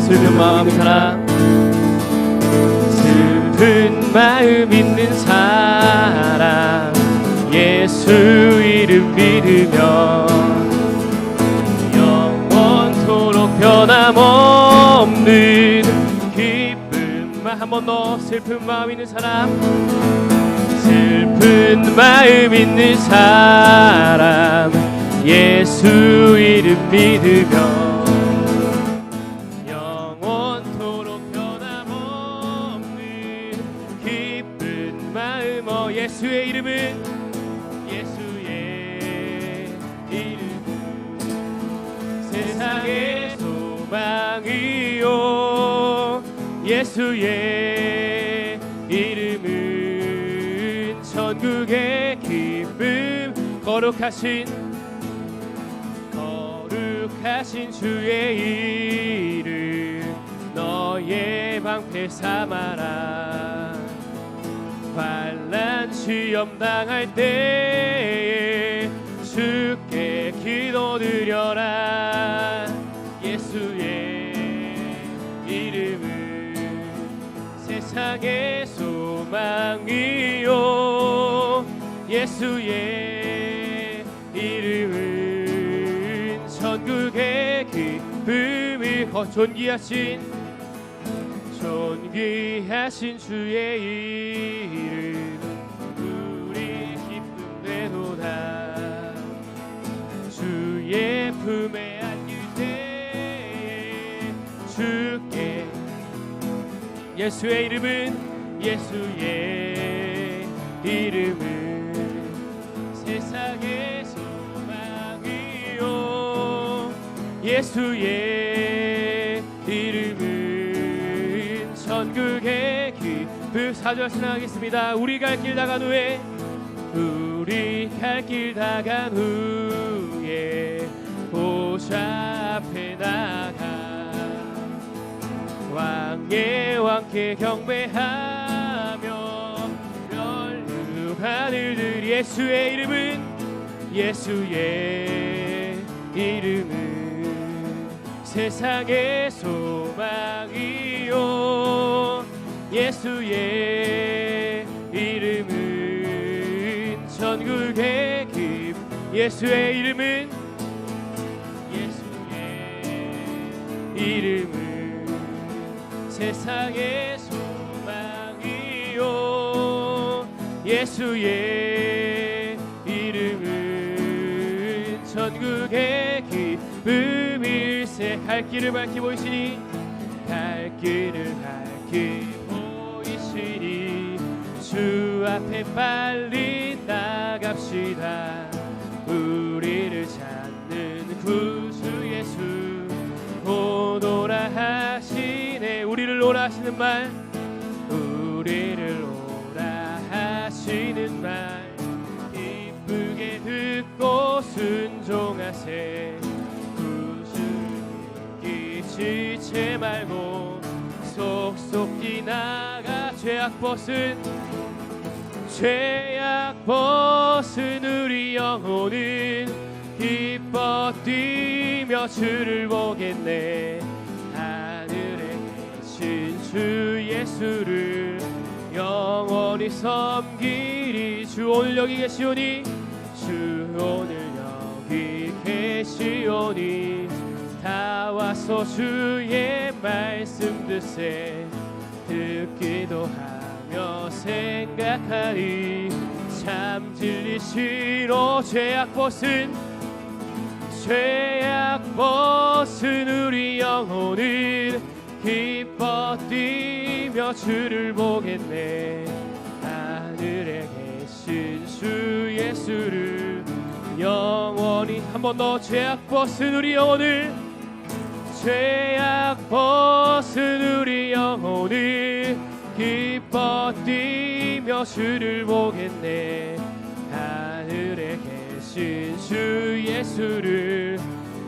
슬픈 마음 사람, 슬픈 마음 있는 사람, 예수 이름 믿으며 영원토록 변함없는 기쁨만. 한 번 더. 슬픈 마음 있는 사람, 슬픈 마음 있는 사람, 예수 이름 믿으며 영원토록 변함없는 기쁜 마음. 예수의 이름은, 예수의 이름은 세상의 소망이요, 예수의 이름은 천국의 기쁨. 거룩하신 주의 이름 너의 방패 삼아라. 환난 시험 당할 때에 주께 기도드려라. 예수의 이름은 세상의 소망이요, 예수의 이름은 천국의 기쁨이. 존귀하신 주의 이름 우리 기쁨 되도다. 주의 품에 안길 때에 주께. 예수의 이름은 세상의 소망이요, 예수의 이름은 천국의 기쁨. 4절 신앙하겠습니다. 우리 갈 길 다간 후에 보좌 앞에 나가 왕께 경배하며 멸류관 하늘들. 예수의 이름은 세상의 소망이요, 예수의 이름은 천국의 기쁨. 예수의 이름은 세상의 소망이요, 예수의 이름은 천국의 기쁨일세. 갈 길을 밝히 보이시니 주 앞에 빨리 나갑시다. 우리를 찾는 구주 예수 오노라 하시네. 우리를 오라 하시는 말, 기쁘게 듣고 순종하세. 구주님께 지체 말고 속속히 나가. 죄악 벗은 우리 영혼은 기뻐 뛰며 주를 보겠네. 하늘에 계신 주 예수를 영원히 섬기리. 주 오늘 여기 계시오니, 다 와서 주의 말씀 듣기도 하며 생각하니 참 진리시로. 죄악 벗은 우리 영혼은 기뻐 뛰며 주를 보겠네. 하늘에 계신 주 예수를 영원히. 한 번 더. 죄악 벗은 우리 영혼을 기뻐 뛰며 주를 보겠네. 하늘에 계신 주 예수를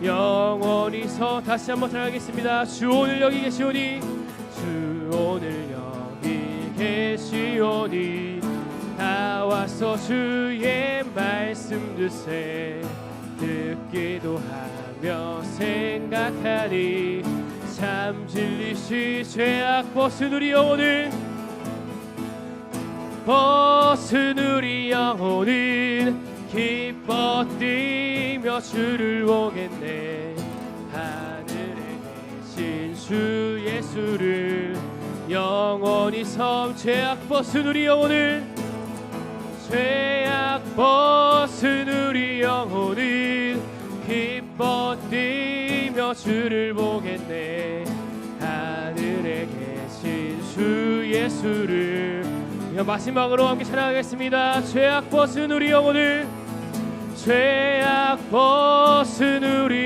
영원히 다시 한번 사랑하겠습니다. 주 오늘 여기 계시오니 다 와서 주의 말씀 듣기도 하며 생각하니 참 진리시 죄악 벗은 우리 영혼을 기뻐 뛰며 주를 보겠네. 하늘에 계신 주 예수를 영원히 섬 죄악 벗은 우리 영혼을 기뻐 뛰며 주를 보겠네. 하늘에 계신 주 예수를. 마지막으로 함께 찬양하겠습니다. 죄악 벗은 우리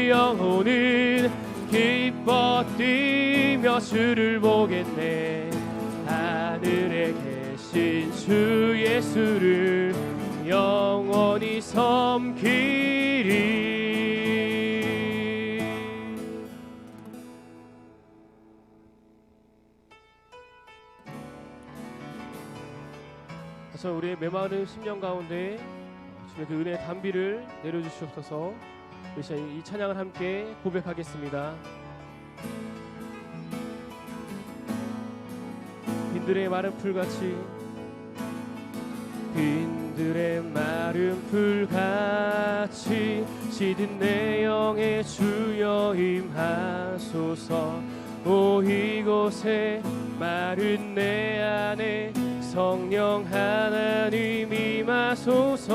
영혼을 기뻐 뛰며 주를 보겠네. 하늘에 계신 주 예수를 영원히 섬기리. 우리의 메마른 심령 가운데 주의 그 은혜의 단비를 내려주시옵소서. 이 찬양을 함께 고백하겠습니다. 빈들의 마른 풀같이 시든 내 영의 주여 임하소서. 오 이곳에 마른 내 안에 성령 하나님 임하소서.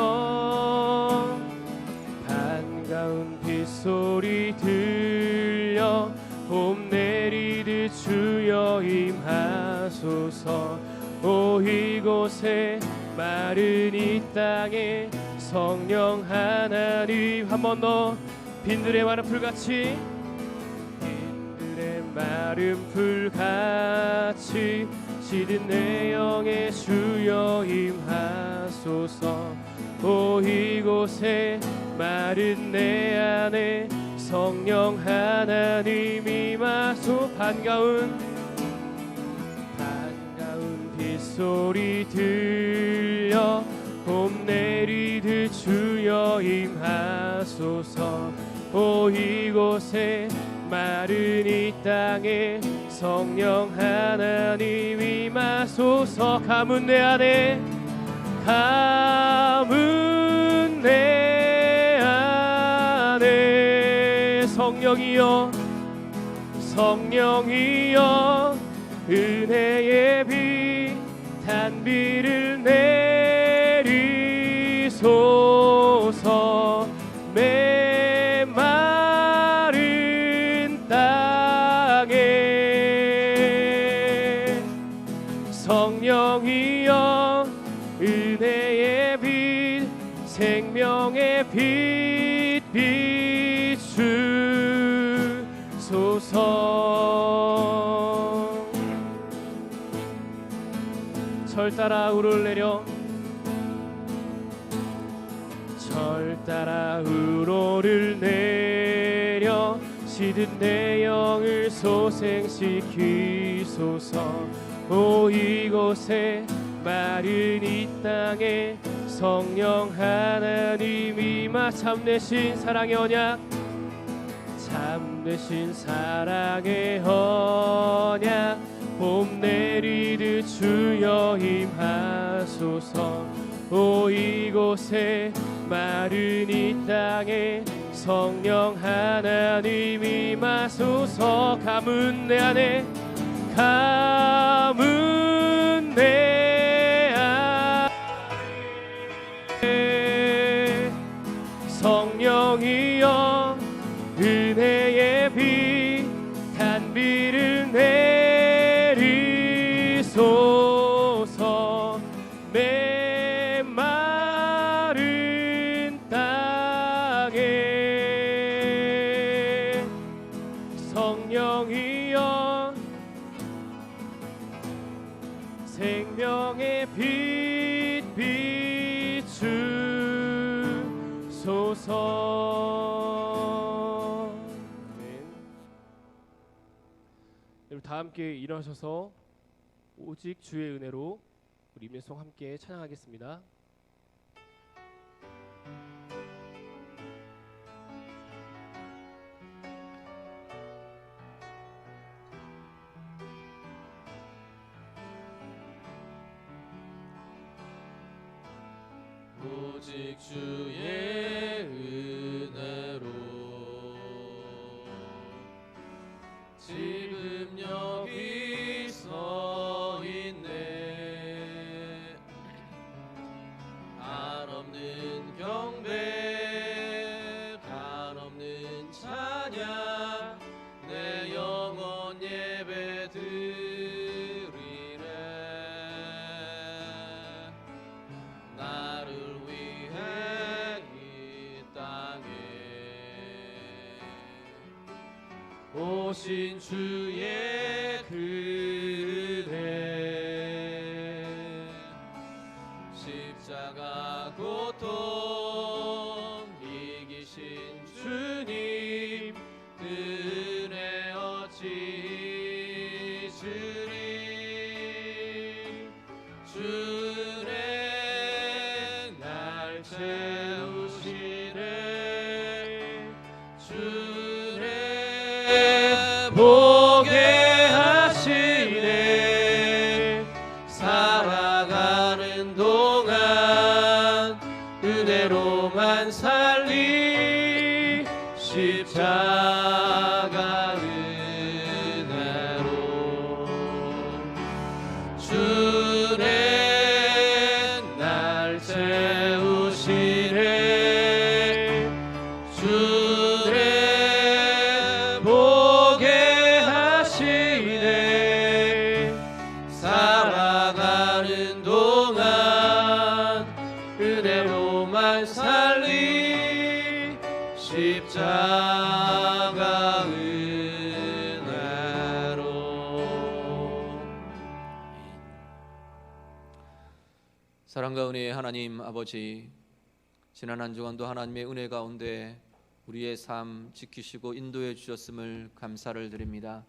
반가운 빗소리 들려 봄 내리듯 주여 임하소서. 오 이곳에 마른 이 땅에 성령 하나님. 한 번 더. 빈들의 마른 풀같이 시든 내 영의 주여 임하소서. 오 이곳에 마른 내 안에 성령 하나님 임하소. 반가운 빗소리 들려 봄 내리듯 주여 임하소서. 오 이곳에 마른 이 땅에 성령 하나님 임하소서. 가문 내 안에 성령이여 은혜의 비 단비를 내리소서. 메마른 땅에 성령이여 은혜의 빛 생명의 빛 비추소서. 절 따라 우를 내려 우로를 내려 시든 내 영을 소생시키소서. 오 이곳에 마른 이 땅에 성령 하나님 임하. 참되신 사랑의 언약 봄 내리듯 주여 임하소서. 오 이곳에 마른 이 땅에 성령 하나님 임하소서. 가문 내 안에 성령이여 은혜의 비 단비를 내리소서. 메마른 땅에 성령이여 생명의 빛 비추소서. 여러분 다 함께 일어나셔서 오직 주의 은혜로 우리 임일송 함께 찬양하겠습니다. 오직 주의 은혜로 지금 여기 서 있네. 한없는 경배 한없는 찬양 내 영혼 예배 드리네. 나를 위해 이 땅에 오신 주의 그대 십자가 고통 이기신 주님 은혜 어찌 주리 주의 날 채우시네. 주의 보게 하시네. 살아가는 동안 은혜로만 살리 십자가 은혜로 주의 날 채우시네. 주의 보게 하시네. 살아가는 동안 은혜로만 살리 십자가 은혜로. 사랑과 은혜의 하나님 아버지, 지난 한 주간도 하나님의 은혜 가운데 우리의 삶 지키시고 인도해 주셨음을 감사를 드립니다.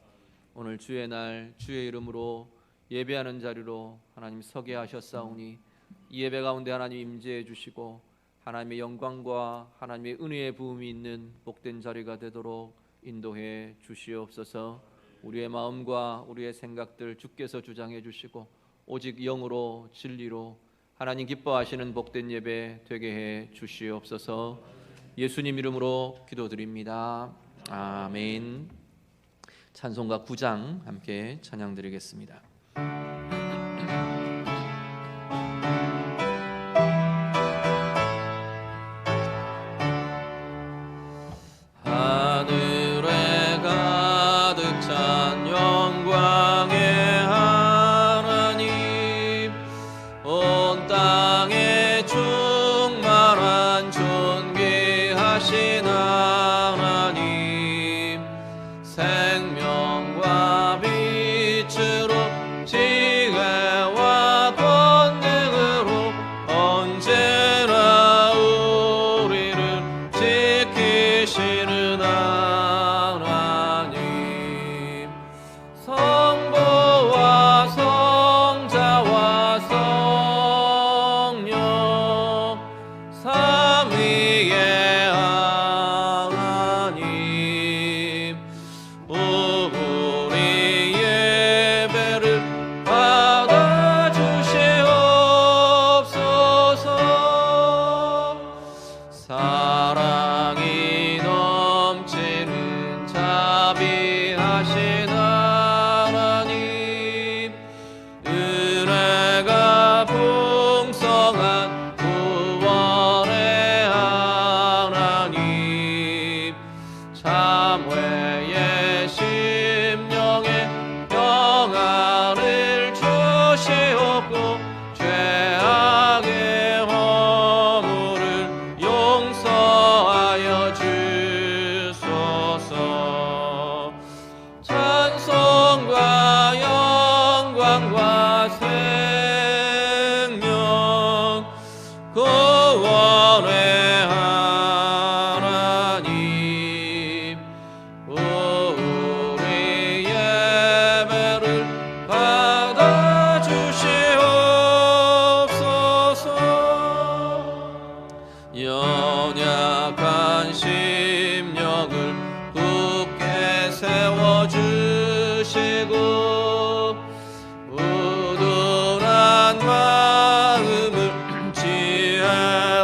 오늘 주의 날 주의 이름으로 예배하는 자리로 하나님 서게 하셨사오니 이 예배 가운데 하나님 임재해 주시고 하나님의 영광과 하나님의 은혜의 부음이 있는 복된 자리가 되도록 인도해 주시옵소서. 우리의 마음과 우리의 생각들 주께서 주장해 주시고 오직 영으로 진리로 하나님 기뻐하시는 복된 예배 되게 해 주시옵소서. 예수님 이름으로 기도드립니다. 아멘. 찬송가 9장 함께 찬양 드리겠습니다. 하늘에 가득 찬 영광의 하나님, 온 땅에 충만한 존귀하신 하나님, 생명과 빛으로 지혜와 권능으로 언제나 우리를 지키시는 하나님, 성부와 성자와 성령 삼위의 하나님, 우리 예배를 받아주시옵소서. 사랑이 넘치는 자비하신 하나님, 은혜가 풍성한 구원의 하나님, 참회의 심령에 평안을 주시옵고 죄악의 허물을 용서하여 주소서. 찬송과 영광과 생명 구원의 하나님, 우리 예배를 받아주시옵소서. 연약한 심령을 굳게 세워주시고 우둔한 마음을 지혜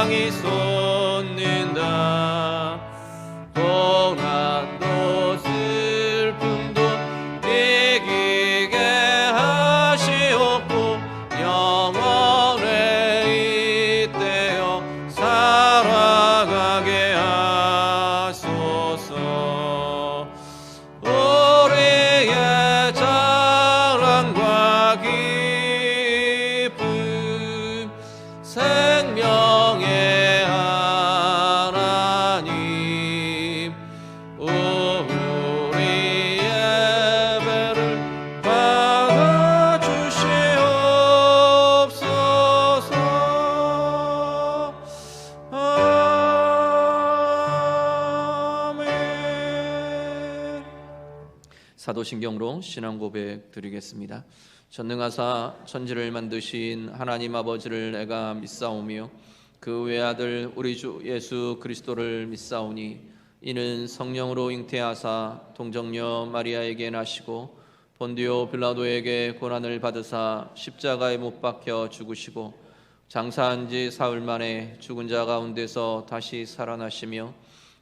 땅이 솟는다. 고난도 슬픔도 이기게 하시옵고 영원에 이때여 살아가게 하소서. 우리의 자랑과 기쁨 생명의 하나님, 우리 예배를 받아주시옵소서. 아멘. 사도신경으로 신앙 고백 드리겠습니다. 전능하사 천지를 만드신 하나님 아버지를 내가 믿사오며 그 외아들 우리 주 예수 그리스도를 믿사오니 이는 성령으로 잉태하사 동정녀 마리아에게 나시고 본디오 빌라도에게 고난을 받으사 십자가에 못 박혀 죽으시고 장사한 지 사흘 만에 죽은 자 가운데서 다시 살아나시며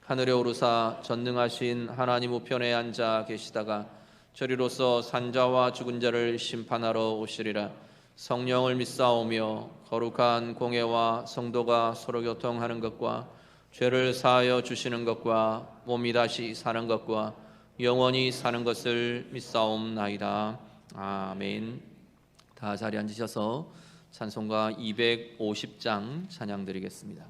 하늘에 오르사 전능하신 하나님 우편에 앉아 계시다가 저리로서 산자와 죽은 자를 심판하러 오시리라. 성령을 믿사오며 거룩한 공회와 성도가 서로 교통하는 것과 죄를 사하여 주시는 것과 몸이 다시 사는 것과 영원히 사는 것을 믿사옵나이다. 아멘. 다 자리에 앉으셔서 찬송가 250장 찬양 드리겠습니다.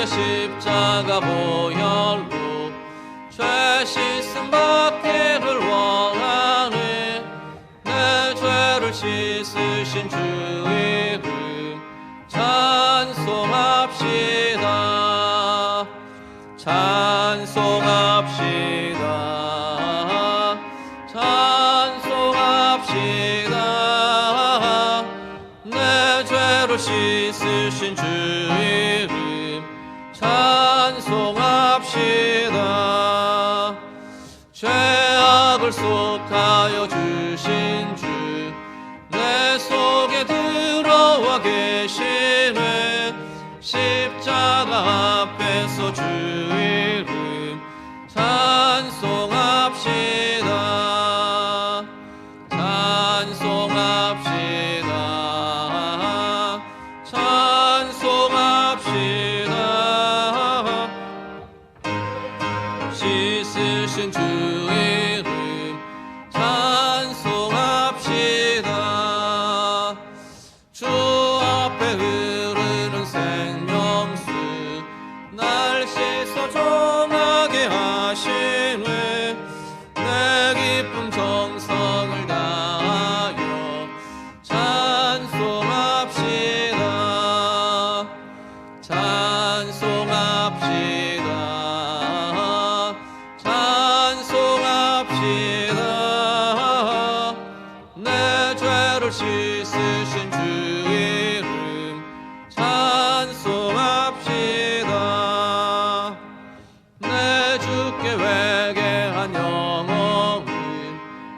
십자가 보혈로 죄 씻음 받기를 원하네. 내 죄를 씻으신 주 이름 찬송합시다. 찬송합시다. 찬송합시다. 내 죄를 씻으신 주 이름 찬송합시다. 죄악을 속하여 주신 주 내 속에 들어와 계시네. 십자가 앞에서 주 이름 찬송합시다. 찬송합시다. 찬송합시다. 씻으신 주 이름 찬송합시다. 주 앞에 흐르는 생명수 날 씻어 정하게 하시네. 내 기쁨 정성을 다하여 찬송합시다. 찬송합시다. 찬송합시다. 내 죄를 씻으신 주 이름 찬송합시다. 내 주께 회개한 영혼은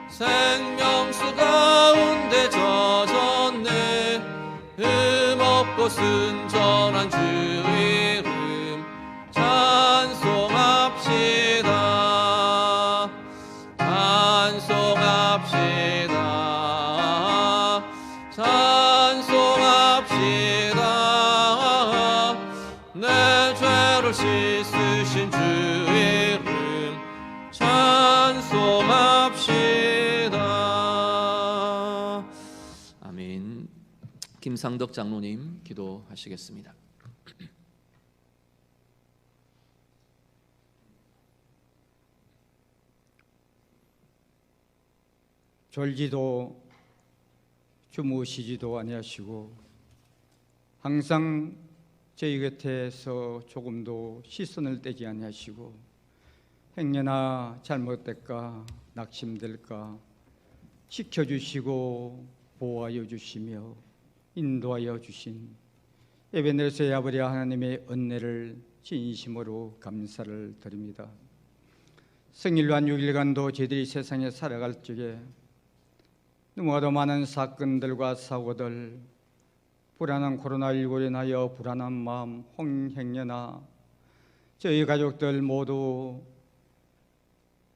생명수 가운데 젖었네. 흠없고 순전한 주 이름 찬송합시다. 찬송합시다. 찬송합시다. 내 죄를 씻으신 주 이름 찬송합시다. 아멘. 김상덕 장로님 기도하시겠습니다. 졸지도 주무시지도 아니하시고 항상 저희 곁에서 조금도 시선을 떼지 아니하시고 행여나 잘못될까 낙심될까 지켜주시고 보호하여 주시며 인도하여 주신 에베네zer 아버지 하나님의 은혜를 진심으로 감사를 드립니다. 생일로 한 6일간도 저희들이 세상에 살아갈 적에 너무나도 많은 사건들과 사고들, 불안한 코로나19로 인하여 불안한 마음, 홍행여나 저희 가족들 모두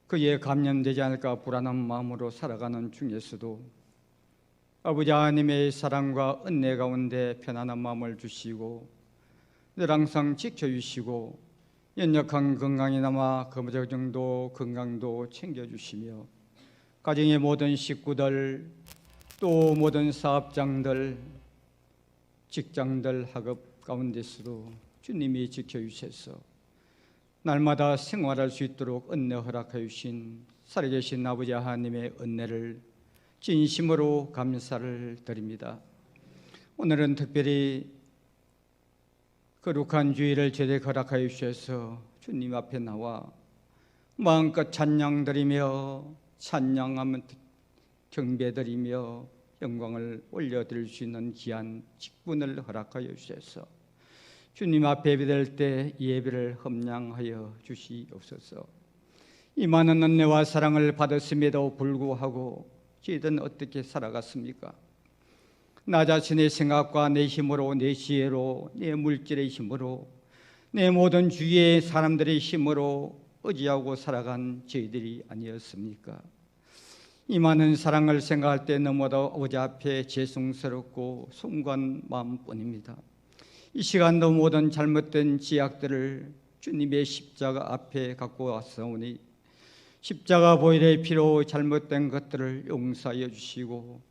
그에 감염되지 않을까 불안한 마음으로 살아가는 중에서도 아버지 하나님의 사랑과 은혜 가운데 편안한 마음을 주시고 늘 항상 지켜주시고 연약한 건강이나마 그 정도 건강도 챙겨주시며 가정의 모든 식구들 또 모든 사업장들 직장들 학업 가운데서도 주님이 지켜주셔서 날마다 생활할 수 있도록 은혜 허락하여 주신 살아계신 아버지 하나님의 은혜를 진심으로 감사를 드립니다. 오늘은 특별히 거룩한 주일을 제대 허락하여 주셔서 주님 앞에 나와 마음껏 찬양드리며 찬양하면 경배드리며 영광을 올려드릴 수 있는 귀한 직분을 허락하여 주셔서 주님 앞에 예배될 때 예배를 험량하여 주시옵소서. 이 많은 은혜와 사랑을 받았음에도 불구하고 저희들은 어떻게 살아갔습니까? 나 자신의 생각과 내 힘으로, 내 지혜로, 내 물질의 힘으로, 내 모든 주위의 사람들의 힘으로 의지하고 살아간 저희들이 아니었습니까? 이 많은 사랑을 생각할 때 너무도 아버지 앞에 죄송스럽고 송구한 마음뿐입니다. 이 시간도 모든 잘못된 지약들을 주님의 십자가 앞에 갖고 왔사오니 십자가 보혈의 피로 잘못된 것들을 용서하여 주시고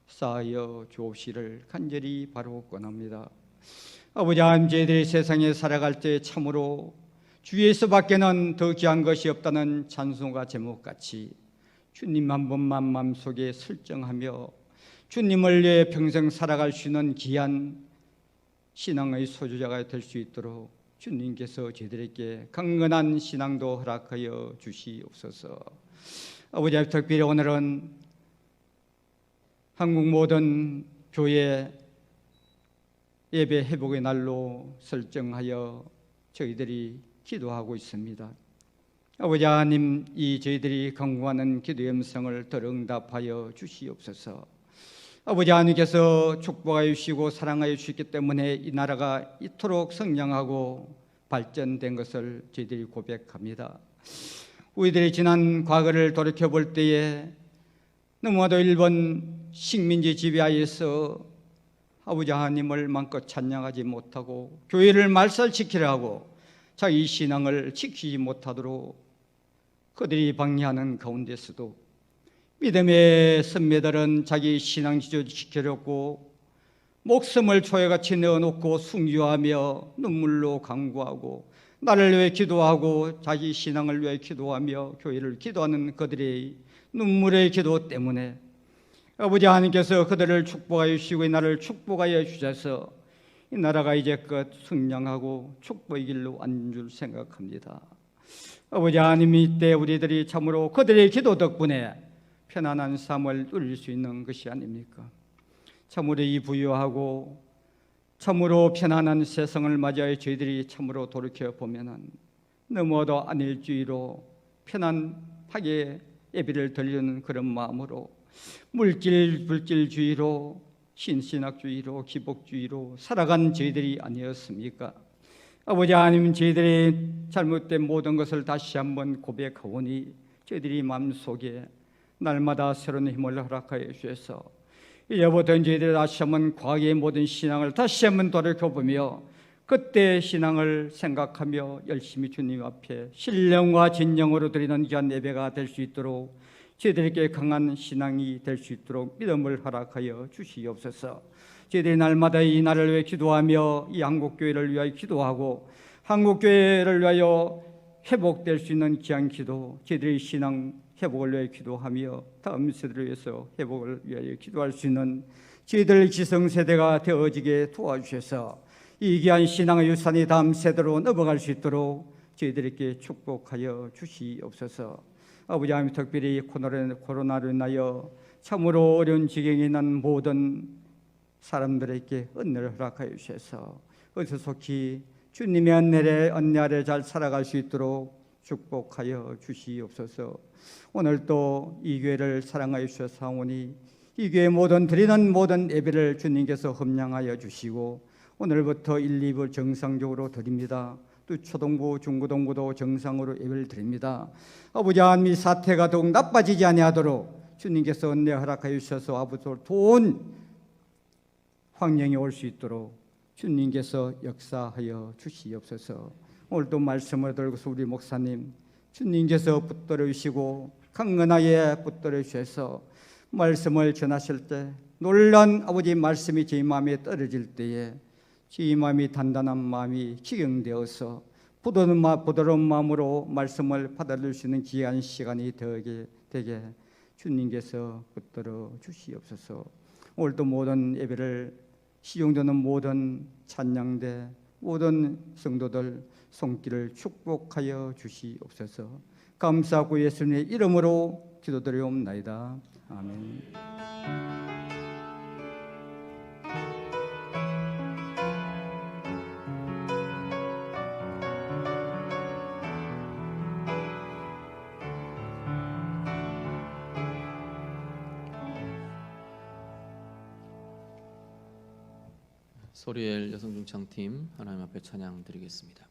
쌓여 주옵시를 간절히 바로 권합니다. 아버지 하나님, 저희들이 세상에 살아갈 때 참으로 주에서밖에는 더 귀한 것이 없다는 찬송가 제목같이 주님 한 분만 마음속에 설정하며 주님을 위해 평생 살아갈 수 있는 귀한 신앙의 소유자가 될 수 있도록 주님께서 저희들에게 강건한 신앙도 허락하여 주시옵소서. 아버지, 특별히 오늘은 한국 모든 교회 예배 회복의 날로 설정하여 저희들이 기도하고 있습니다. 아버지 하나님, 이 저희들이 간구하는 기도의 음성을 더 응답하여 주시옵소서. 아버지 하나님께서 축복하여 주시고 사랑하여 주시기 때문에 이 나라가 이토록 성장하고 발전된 것을 저희들이 고백합니다. 우리들이 지난 과거를 돌이켜볼 때에 너무나도 일본 식민지 지배하에서 아버지 하나님을 마음껏 찬양하지 못하고 교회를 말살시키려 하고 자기 신앙을 지키지 못하도록 그들이 방해하는 가운데서도 믿음의 선배들은 자기 신앙 지켜줬고 목숨을 초회같이 내어놓고 순교하며 눈물로 간구하고 나를 위해 기도하고 자기 신앙을 위해 기도하며 교회를 기도하는 그들의 눈물의 기도 때문에 아버지 하나님께서 그들을 축복하여 주시고 이 나라를 축복하여 주셔서 이 나라가 이제껏 승량하고 축복의 길로 앉은 줄 생각합니다. 아버지 하나님, 이때 우리들이 참으로 그들의 기도 덕분에 편안한 삶을 누릴 수 있는 것이 아닙니까? 참으로 이 부유하고 참으로 편안한 세상을 맞이하여 저희들이 참으로 돌이켜보면 너무도 안일주의로 편안하게 예배를 드리는 그런 마음으로 물질주의로 신신학주의로 기복주의로 살아간 저희들이 아니었습니까? 아버지 하나님, 저희들이 잘못된 모든 것을 다시 한번 고백하오니 저희들이 마음속에 날마다 새로운 힘을 허락하여 주셔서 이제부터 저희들이 다시 한번 과거의 모든 신앙을 다시 한번 돌이켜보며 그때 신앙을 생각하며 열심히 주님 앞에 신령과 진정으로 드리는 귀한 예배가 될 수 있도록 저희들에게 강한 신앙이 될 수 있도록 믿음을 허락하여 주시옵소서. 저희들이 날마다 이 나라를 위해 기도하며 이 한국교회를 위하여 기도하고 한국교회를 위하여 회복될 수 있는 귀한 기도, 저희들의 신앙 회복을 위해 기도하며 다음 세대를 위해서 회복을 위하여 기도할 수 있는 저희들 기성세대가 되어지게 도와주셔서 이 귀한 신앙의 유산이 다음 세대로 넘어갈 수 있도록 저희들에게 축복하여 주시옵소서. 아버지 하나님, 특별히 코로나로 인하여 참으로 어려운 지경에 있는 모든 사람들에게 은혜를 허락하여 주셔서 어디서 속히 주님의 은혜 아래 잘 살아갈 수 있도록 축복하여 주시옵소서. 오늘 또 이 교회를 사랑하여 주셔서 사오니 이 교회 모든 드리는 모든 예배를 주님께서 험량하여 주시고 오늘부터 1, 2부 정상적으로 드립니다. 또 초등부, 중고등부도 정상으로 예배를 드립니다. 아버지 하나님, 이 사태가 더욱 나빠지지 아니하도록 주님께서 은혜 허락하여 주셔서 아버지 좋은 환경이 올 수 있도록 주님께서 역사하여 주시옵소서. 오늘도 말씀을 들고서 우리 목사님 주님께서 붙들어 주시고 강건하게 붙들어 주셔서 말씀을 전하실 때 놀란 아버지 말씀이 제 마음에 떨어질 때에 제 마음이 단단한 마음이 기경되어서 부드러운 마음으로 말씀을 받아들일 수 있는 귀한 시간이 되게 주님께서 붙들어 주시옵소서. 오늘도 모든 예배를 시용되는 모든 찬양대 모든 성도들 손길을 축복하여 주시옵소서. 감사하고 예수님의 이름으로 기도드리옵나이다. 아멘. 소리엘 여성중창팀 하나님 앞에 찬양 드리겠습니다.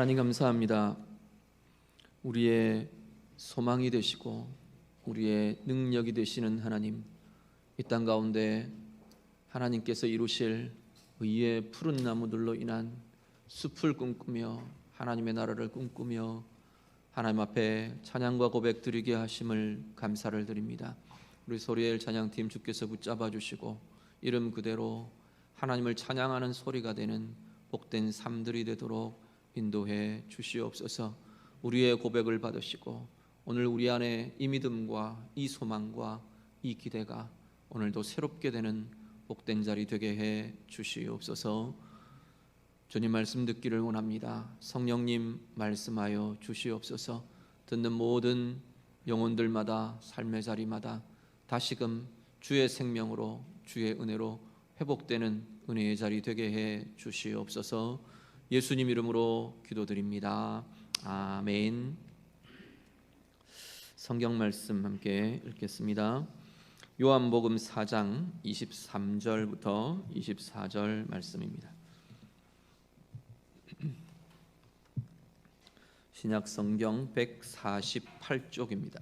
하나님 감사합니다. 우리의 소망이 되시고 우리의 능력이 되시는 하나님, 이 땅 가운데 하나님께서 이루실 의의 푸른 나무들로 인한 숲을 꿈꾸며 하나님의 나라를 꿈꾸며 하나님 앞에 찬양과 고백 드리게 하심을 감사를 드립니다. 우리 소리엘 찬양팀 주께서 붙잡아 주시고 이름 그대로 하나님을 찬양하는 소리가 되는 복된 삶들이 되도록 인도해 주시옵소서. 우리의 고백을 받으시고 오늘 우리 안에 이 믿음과 이 소망과 이 기대가 오늘도 새롭게 되는 복된 자리 되게 해 주시옵소서. 주님 말씀 듣기를 원합니다. 성령님 말씀하여 주시옵소서. 듣는 모든 영혼들마다 삶의 자리마다 다시금 주의 생명으로 주의 은혜로 회복되는 은혜의 자리 되게 해 주시옵소서. 예수님 이름으로 기도드립니다. 아멘. 성경 말씀 함께 읽겠습니다. 요한복음 4장 23절부터 24절 말씀입니다. 신약 성경 148쪽입니다.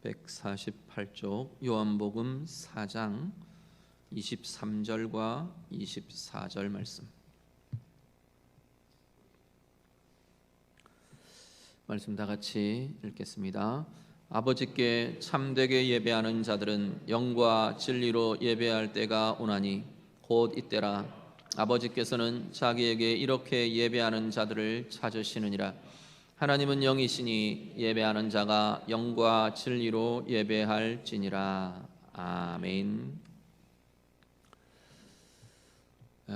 148쪽 요한복음 4장 23절과 24절 말씀. 말씀 다 같이 읽겠습니다. 아버지께 참되게 예배하는 자들은 영과 진리로 예배할 때가 오나니 곧 이때라. 아버지께서는 자기에게 이렇게 예배하는 자들을 찾으시느니라. 하나님은 영이시니 예배하는 자가 영과 진리로 예배할지니라. 아멘.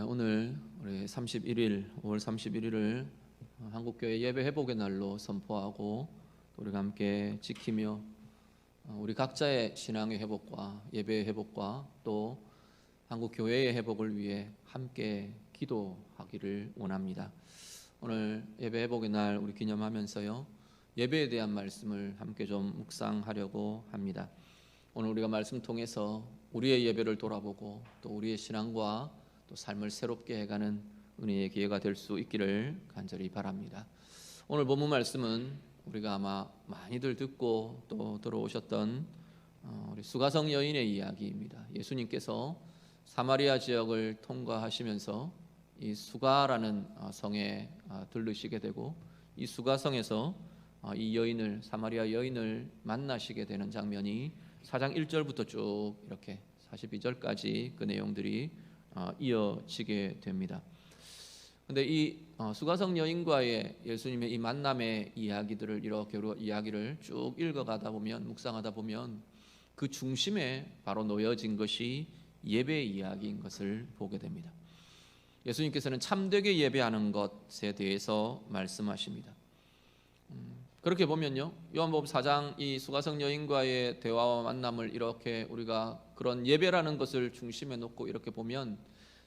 오늘 우리 31일 5월 31일을 한국교회 예배 회복의 날로 선포하고 우리가 함께 지키며 우리 각자의 신앙의 회복과 예배의 회복과 또 한국교회의 회복을 위해 함께 기도하기를 원합니다. 오늘 예배 회복의 날 우리 기념하면서요, 예배에 대한 말씀을 함께 좀 묵상하려고 합니다. 오늘 우리가 말씀 통해서 우리의 예배를 돌아보고 또 우리의 신앙과 또 삶을 새롭게 해가는 은혜의 기회가 될 수 있기를 간절히 바랍니다. 오늘 본문 말씀은 우리가 아마 많이들 듣고 또 들어오셨던 우리 수가성 여인의 이야기입니다. 예수님께서 사마리아 지역을 통과하시면서 이 수가라는 성에 들르시게 되고 이 수가성에서 이 여인을, 사마리아 여인을 만나시게 되는 장면이 4장 1절부터 쭉 이렇게 42절까지 그 내용들이 이어지게 됩니다. 근데 이 수가성 여인과의 예수님의 이 만남의 이야기들을 이렇게 이야기를 쭉 읽어가다 보면, 묵상하다 보면 그 중심에 바로 놓여진 것이 예배의 이야기인 것을 보게 됩니다. 예수님께서는 참되게 예배하는 것에 대해서 말씀하십니다. 그렇게 보면요, 요한복음 4장 이 수가성 여인과의 대화와 만남을 이렇게 우리가 그런 예배라는 것을 중심에 놓고 이렇게 보면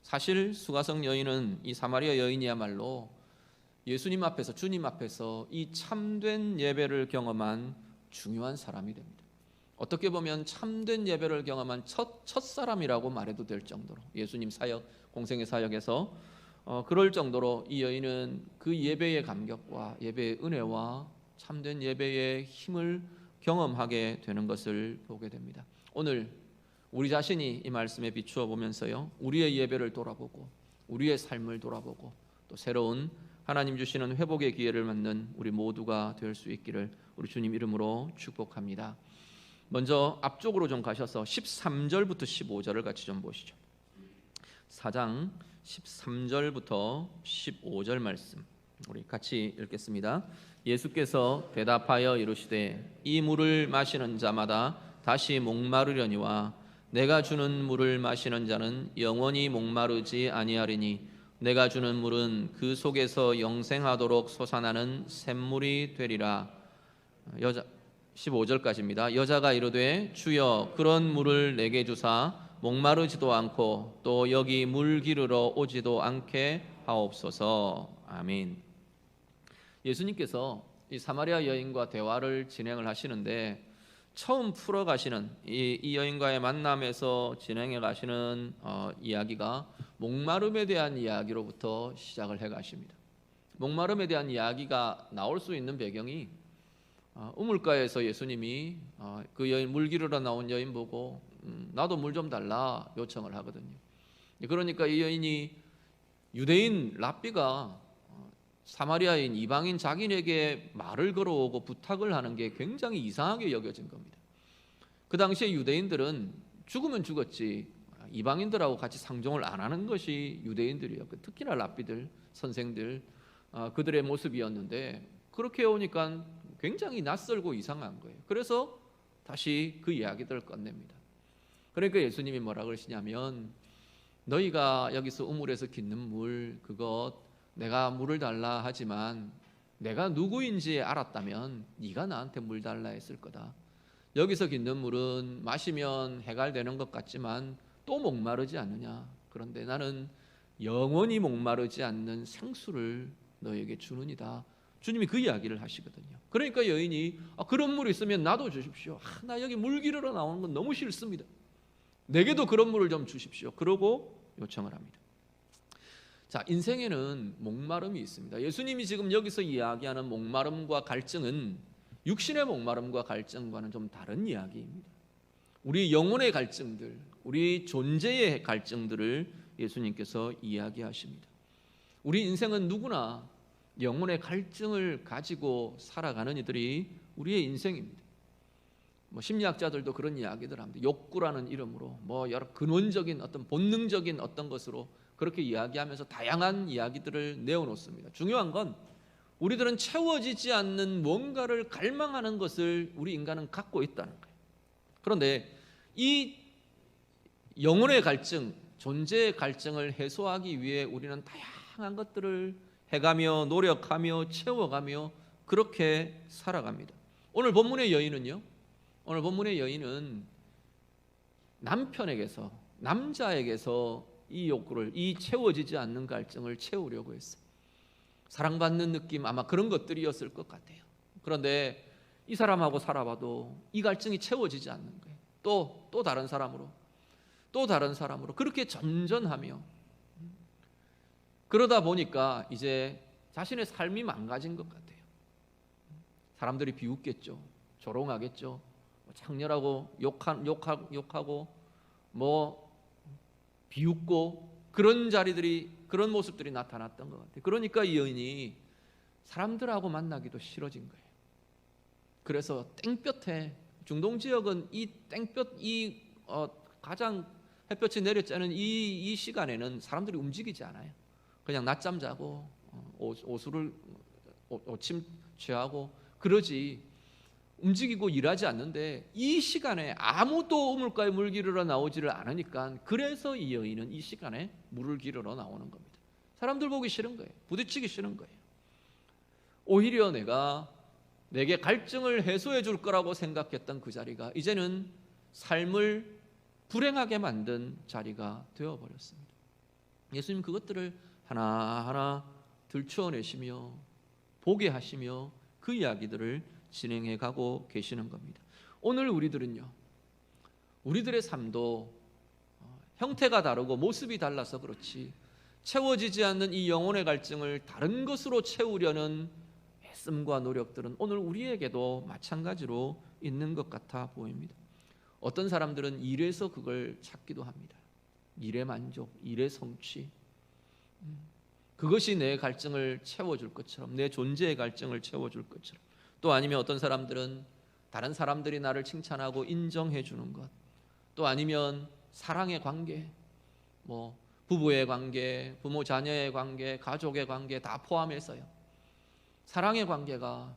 사실 수가성 여인은 이 사마리아 여인이야말로 예수님 앞에서, 주님 앞에서 이 참된 예배를 경험한 중요한 사람이 됩니다. 어떻게 보면 참된 예배를 경험한 첫 사람이라고 말해도 될 정도로, 예수님 사역, 공생의 사역에서 그럴 정도로 이 여인은 그 예배의 감격과 예배의 은혜와 참된 예배의 힘을 경험하게 되는 것을 보게 됩니다. 오늘 우리 자신이 이 말씀에 비추어 보면서요, 우리의 예배를 돌아보고 우리의 삶을 돌아보고 또 새로운 하나님 주시는 회복의 기회를 맞는 우리 모두가 될 수 있기를 우리 주님 이름으로 축복합니다. 먼저 앞쪽으로 좀 가셔서 13절부터 15절을 같이 좀 보시죠. 4장 13절부터 15절 말씀 우리 같이 읽겠습니다. 예수께서 대답하여 이르시되 이 물을 마시는 자마다 다시 목마르려니와 내가 주는 물을 마시는 자는 영원히 목마르지 아니하리니 내가 주는 물은 그 속에서 영생하도록 솟아나는 샘물이 되리라. 15절까지입니다. 여자가 이르되 주여 그런 물을 내게 주사 목마르지도 않고 또 여기 물 기르러 오지도 않게 하옵소서. 아멘. 예수님께서 이 사마리아 여인과 대화를 진행을 하시는데 처음 풀어가시는 이 여인과의 만남에서 진행해 가시는 이야기가 목마름에 대한 이야기로부터 시작을 해 가십니다. 목마름에 대한 이야기가 나올 수 있는 배경이 우물가에서 예수님이 그 여인, 물 기르러 나온 여인 보고 나도 물 좀 달라 요청을 하거든요. 그러니까 이 여인이 유대인 랍비가 사마리아인 이방인 자기에게 말을 걸어오고 부탁을 하는 게 굉장히 이상하게 여겨진 겁니다. 그 당시에 유대인들은 죽으면 죽었지 이방인들하고 같이 상종을 안 하는 것이 유대인들이었고, 특히나 랍비들, 선생들, 그들의 모습이었는데 그렇게 오니까 굉장히 낯설고 이상한 거예요. 그래서 다시 그 이야기들을 꺼냅니다. 그러니까 예수님이 뭐라 그러시냐면, 너희가 여기서 우물에서 깃는 물, 그것 내가 물을 달라 하지만 내가 누구인지 알았다면 네가 나한테 물 달라 했을 거다. 여기서 깃는 물은 마시면 해갈되는 것 같지만 또 목마르지 않느냐. 그런데 나는 영원히 목마르지 않는 생수를 너에게 주느니다. 주님이 그 이야기를 하시거든요. 그러니까 여인이 그런 물 있으면 나도 주십시오. 나 여기 물 기르러 나오는 건 너무 싫습니다. 내게도 그런 물을 좀 주십시오. 그러고 요청을 합니다. 자, 인생에는 목마름이 있습니다. 예수님이 지금 여기서 이야기하는 목마름과 갈증은 육신의 목마름과 갈증과는 좀 다른 이야기입니다. 우리 영혼의 갈증들, 우리 존재의 갈증들을 예수님께서 이야기하십니다. 우리 인생은 누구나 영혼의 갈증을 가지고 살아가는 이들이 우리의 인생입니다. 심리학자들도 그런 이야기들 합니다. 욕구라는 이름으로 여러 근원적인 어떤 본능적인 어떤 것으로 그렇게 이야기하면서 다양한 이야기들을 내어놓습니다. 중요한 건 우리들은 채워지지 않는 뭔가를 갈망하는 것을 우리 인간은 갖고 있다는 거예요. 그런데 이 영혼의 갈증, 존재의 갈증을 해소하기 위해 우리는 다양한 것들을 해가며 노력하며 채워가며 그렇게 살아갑니다. 오늘 본문의 여인은 남자에게서 이 욕구를, 이 채워지지 않는 갈증을 채우려고 했어요. 사랑받는 느낌, 아마 그런 것들이었을 것 같아요. 그런데 이 사람하고 살아봐도 이 갈증이 채워지지 않는 거예요. 또 다른 사람으로 그렇게 점전하며 그러다 보니까 이제 자신의 삶이 망가진 것 같아요. 사람들이 비웃겠죠. 조롱하겠죠. 창렬하고 욕하고 비웃고 그런 자리들이, 그런 모습들이 나타났던 것 같아요. 그러니까 이 여인이 사람들하고 만나기도 싫어진 거예요. 그래서 땡볕에, 중동 지역은 이 땡볕, 가장 햇볕이 내려쬐는 이 시간에는 사람들이 움직이지 않아요. 그냥 낮잠 자고 오침 취하고 그러지 움직이고 일하지 않는데, 이 시간에 아무도 우물가에 물 기르러 나오지를 않으니까 그래서 이 여인은 이 시간에 물을 기르러 나오는 겁니다. 사람들 보기 싫은 거예요. 부딪히기 싫은 거예요. 오히려 내게 갈증을 해소해 줄 거라고 생각했던 그 자리가 이제는 삶을 불행하게 만든 자리가 되어버렸습니다. 예수님 그것들을 하나하나 들추어내시며 보게 하시며 그 이야기들을 진행해 가고 계시는 겁니다. 오늘 우리들의 삶도 형태가 다르고 모습이 달라서 그렇지 채워지지 않는 이 영혼의 갈증을 다른 것으로 채우려는 애씀과 노력들은 오늘 우리에게도 마찬가지로 있는 것 같아 보입니다. 어떤 사람들은 일에서 그걸 찾기도 합니다. 일의 만족, 일의 성취, 그것이 내 갈증을 채워줄 것처럼, 내 존재의 갈증을 채워줄 것처럼, 또 아니면 어떤 사람들은 다른 사람들이 나를 칭찬하고 인정해 주는 것, 또 아니면 사랑의 관계, 부부의 관계, 부모 자녀의 관계, 가족의 관계 다 포함해서요. 사랑의 관계가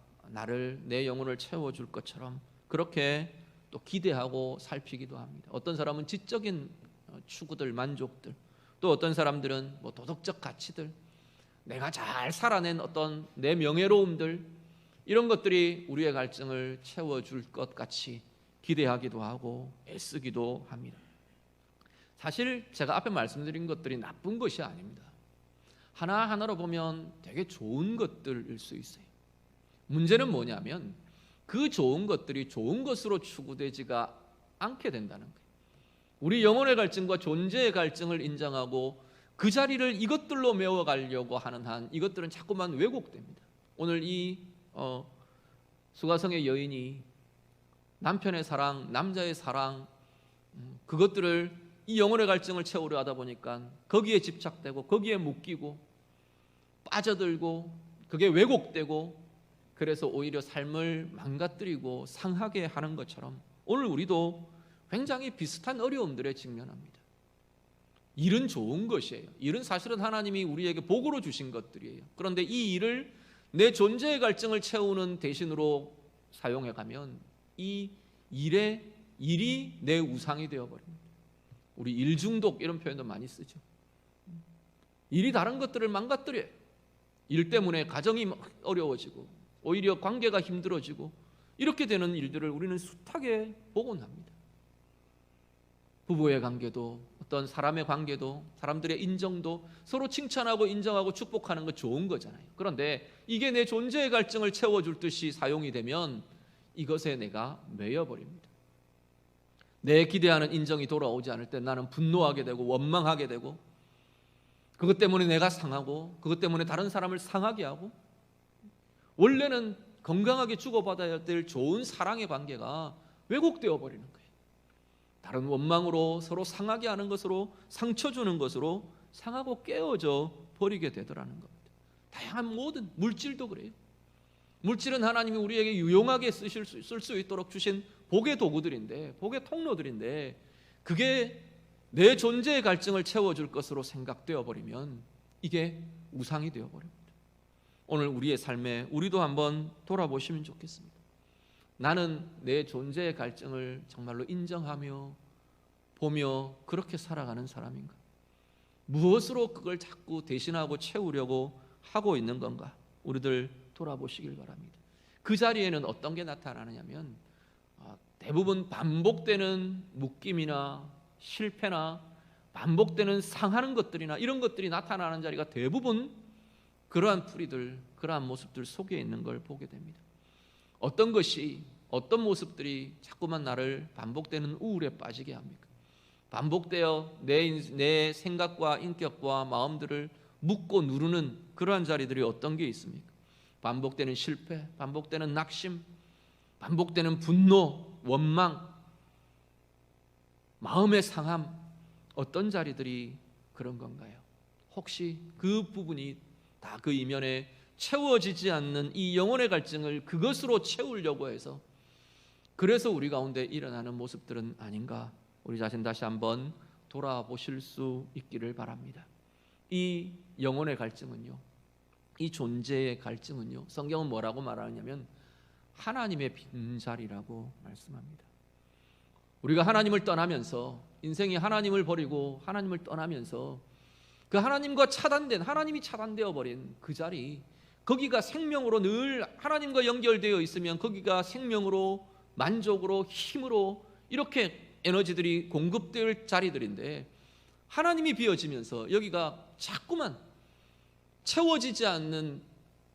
내 영혼을 채워줄 것처럼 그렇게 또 기대하고 살피기도 합니다. 어떤 사람은 지적인 추구들, 만족들, 또 어떤 사람들은 도덕적 가치들, 내가 잘 살아낸 어떤 내 명예로움들, 이런 것들이 우리의 갈증을 채워줄 것 같이 기대하기도 하고 애쓰기도 합니다. 사실 제가 앞에 말씀드린 것들이 나쁜 것이 아닙니다. 하나하나로 보면 되게 좋은 것들일 수 있어요. 문제는 뭐냐면 그 좋은 것들이 좋은 것으로 추구되지가 않게 된다는 거예요. 우리 영혼의 갈증과 존재의 갈증을 인정하고 그 자리를 이것들로 메워가려고 하는 한 이것들은 자꾸만 왜곡됩니다. 오늘 이 수가성의 여인이 남편의 사랑, 남자의 사랑, 그것들을 이 영혼의 갈증을 채우려 하다 보니까 거기에 집착되고 거기에 묶이고 빠져들고 그게 왜곡되고 그래서 오히려 삶을 망가뜨리고 상하게 하는 것처럼 오늘 우리도 굉장히 비슷한 어려움들에 직면합니다. 일은 좋은 것이에요. 일은 사실은 하나님이 우리에게 복으로 주신 것들이에요. 그런데 이 일을 내 존재의 갈증을 채우는 대신으로 사용해 가면 이 일이 내 우상이 되어버립니다. 우리 일중독 이런 표현도 많이 쓰죠. 일이 다른 것들을 망가뜨려요. 일 때문에 가정이 어려워지고 오히려 관계가 힘들어지고 이렇게 되는 일들을 우리는 숱하게 보곤 합니다. 부부의 관계도 어떤 사람의 관계도 사람들의 인정도 서로 칭찬하고 인정하고 축복하는 거 좋은 거잖아요. 그런데 이게 내 존재의 갈증을 채워줄 듯이 사용이 되면 이것에 내가 매여버립니다. 내 기대하는 인정이 돌아오지 않을 때 나는 분노하게 되고 원망하게 되고 그것 때문에 내가 상하고 그것 때문에 다른 사람을 상하게 하고 원래는 건강하게 주고받아야 될 좋은 사랑의 관계가 왜곡되어 버리는 거예요. 다른 원망으로 서로 상하게 하는 것으로 상처 주는 것으로 상하고 깨어져 버리게 되더라는 겁니다. 다양한 모든 물질도 그래요. 물질은 하나님이 우리에게 유용하게 쓸 수 있도록 주신 복의 도구들인데 복의 통로들인데 그게 내 존재의 갈증을 채워줄 것으로 생각되어 버리면 이게 우상이 되어 버립니다. 오늘 우리의 삶에 우리도 한번 돌아보시면 좋겠습니다. 나는 내 존재의 갈증을 정말로 인정하며 보며 그렇게 살아가는 사람인가? 무엇으로 그걸 자꾸 대신하고 채우려고 하고 있는 건가? 우리들 돌아보시길 바랍니다. 그 자리에는 어떤 게 나타나느냐면 대부분 반복되는 묶임이나 실패나 반복되는 상하는 것들이나 이런 것들이 나타나는 자리가 대부분 그러한 뿌리들, 그러한 모습들 속에 있는 걸 보게 됩니다. 어떤 모습들이 자꾸만 나를 반복되는 우울에 빠지게 합니까? 반복되어 내 생각과 인격과 마음들을 묶고 누르는 그러한 자리들이 어떤 게 있습니까? 반복되는 실패, 반복되는 낙심, 반복되는 분노, 원망, 마음의 상함, 어떤 자리들이 그런 건가요? 혹시 그 부분이 다 그 이면에 채워지지 않는 이 영혼의 갈증을 그것으로 채우려고 해서 그래서 우리 가운데 일어나는 모습들은 아닌가? 우리 자신 다시 한번 돌아보실 수 있기를 바랍니다. 이 영혼의 갈증은요, 이 존재의 갈증은요, 성경은 뭐라고 말하느냐면 하나님의 빈자리라고 말씀합니다. 우리가 하나님을 떠나면서 인생이 하나님을 버리고 하나님을 떠나면서 그 하나님과 하나님이 차단되어 버린 그 자리, 거기가 생명으로 늘 하나님과 연결되어 있으면 거기가 생명으로 만족으로 힘으로 이렇게 에너지들이 공급될 자리들인데 하나님이 비어지면서 여기가 자꾸만 채워지지 않는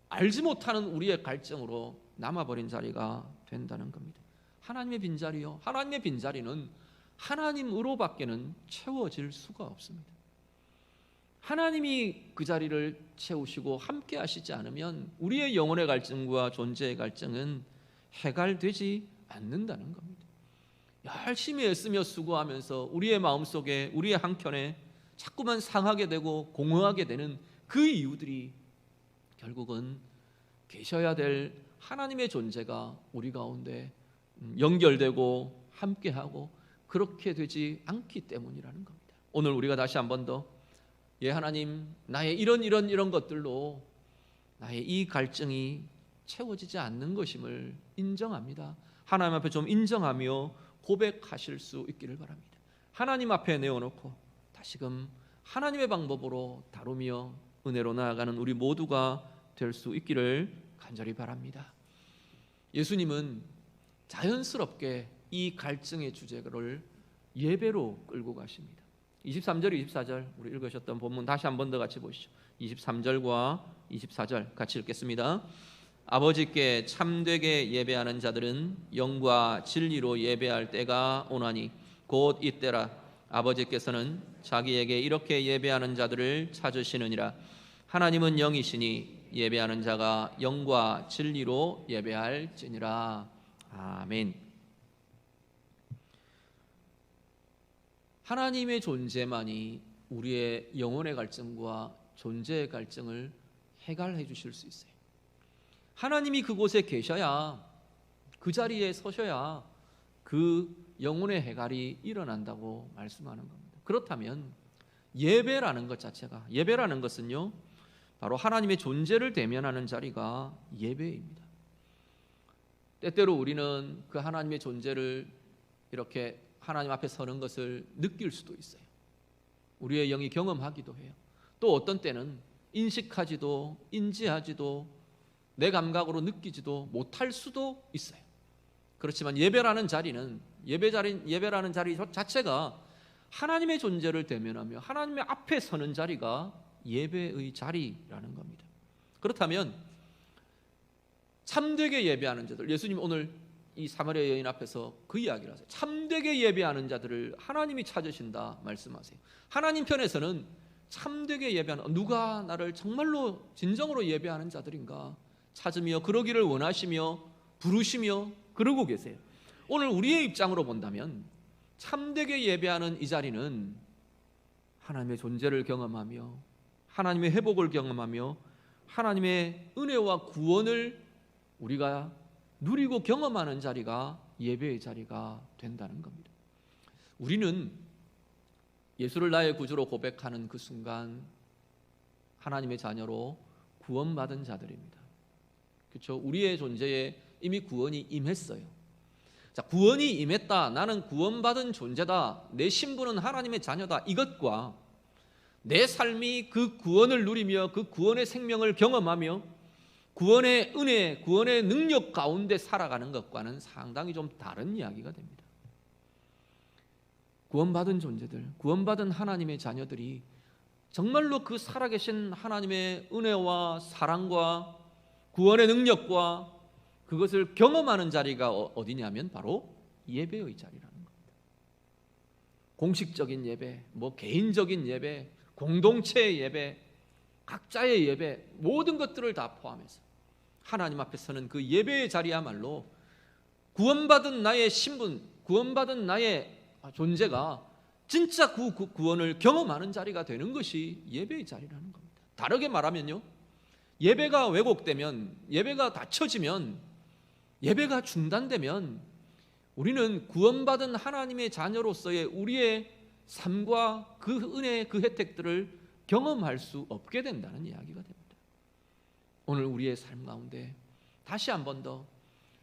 알지 못하는 우리의 갈증으로 남아버린 자리가 된다는 겁니다. 하나님의 빈자리요, 하나님의 빈자리는 하나님으로밖에는 채워질 수가 없습니다. 하나님이 그 자리를 채우시고 함께 하시지 않으면 우리의 영혼의 갈증과 존재의 갈증은 해갈되지 않는다는 겁니다. 열심히 애쓰며 수고하면서 우리의 마음속에 우리의 한켠에 자꾸만 상하게 되고 공허하게 되는 그 이유들이 결국은 계셔야 될 하나님의 존재가 우리 가운데 연결되고 함께하고 그렇게 되지 않기 때문이라는 겁니다. 오늘 우리가 다시 한 번 더 하나님, 나의 이런 것들로 나의 이 갈증이 채워지지 않는 것임을 인정합니다. 하나님 앞에 좀 인정하며 고백하실 수 있기를 바랍니다. 하나님 앞에 내어놓고 다시금 하나님의 방법으로 다루며 은혜로 나아가는 우리 모두가 될 수 있기를 간절히 바랍니다. 예수님은 자연스럽게 이 갈증의 주제를 예배로 끌고 가십니다. 23절, 24절 우리 읽으셨던 본문 다시 한 번 더 같이 보시죠. 23절과 24절 같이 읽겠습니다. 아버지께 참되게 예배하는 자들은 영과 진리로 예배할 때가 오나니 곧 이때라. 아버지께서는 자기에게 이렇게 예배하는 자들을 찾으시느니라. 하나님은 영이시니 예배하는 자가 영과 진리로 예배할지니라. 아멘. 하나님의 존재만이 우리의 영혼의 갈증과 존재의 갈증을 해결해 주실 수 있어요. 하나님이 그곳에 계셔야, 그 자리에 서셔야 그 영혼의 해결이 일어난다고 말씀하는 겁니다. 그렇다면 예배라는 것 자체가, 예배라는 것은요, 바로 하나님의 존재를 대면하는 자리가 예배입니다. 때때로 우리는 그 하나님의 존재를 이렇게 하나님 앞에 서는 것을 느낄 수도 있어요. 우리의 영이 경험하기도 해요. 또 어떤 때는 인식하지도 인지하지도 내 감각으로 느끼지도 못할 수도 있어요. 그렇지만 예배라는 자리는, 예배라는 자리 자체가 하나님의 존재를 대면하며 하나님의 앞에 서는 자리가 예배의 자리라는 겁니다. 그렇다면 참되게 예배하는 자들, 예수님 오늘 이 사마리아 여인 앞에서 그 이야기를 하세요. 참되게 예배하는 자들을 하나님이 찾으신다 말씀하세요. 하나님 편에서는 참되게 예배하는, 누가 나를 정말로 진정으로 예배하는 자들인가 찾으며 그러기를 원하시며 부르시며 그러고 계세요. 오늘 우리의 입장으로 본다면 참되게 예배하는 이 자리는 하나님의 존재를 경험하며 하나님의 회복을 경험하며 하나님의 은혜와 구원을 우리가 누리고 경험하는 자리가 예배의 자리가 된다는 겁니다. 우리는 예수를 나의 구주로 고백하는 그 순간 하나님의 자녀로 구원받은 자들입니다. 그렇죠? 우리의 존재에 이미 구원이 임했어요. 자, 구원이 임했다, 나는 구원받은 존재다, 내 신분은 하나님의 자녀다, 이것과 내 삶이 그 구원을 누리며 그 구원의 생명을 경험하며 구원의 은혜, 구원의 능력 가운데 살아가는 것과는 상당히 좀 다른 이야기가 됩니다. 구원받은 존재들, 구원받은 하나님의 자녀들이 정말로 그 살아계신 하나님의 은혜와 사랑과 구원의 능력과 그것을 경험하는 자리가 어디냐면 바로 예배의 자리라는 겁니다. 공식적인 예배, 뭐 개인적인 예배, 공동체의 예배, 각자의 예배, 모든 것들을 다 포함해서 하나님 앞에 서는 그 예배의 자리야말로 구원받은 나의 신분, 구원받은 나의 존재가 진짜 그 구원을 경험하는 자리가 되는 것이 예배의 자리라는 겁니다. 다르게 말하면요, 예배가 왜곡되면, 예배가 닫혀지면, 예배가 중단되면 우리는 구원받은 하나님의 자녀로서의 우리의 삶과 그 은혜, 그 혜택들을 경험할 수 없게 된다는 이야기가 됩니다. 오늘 우리의 삶 가운데 다시 한 번 더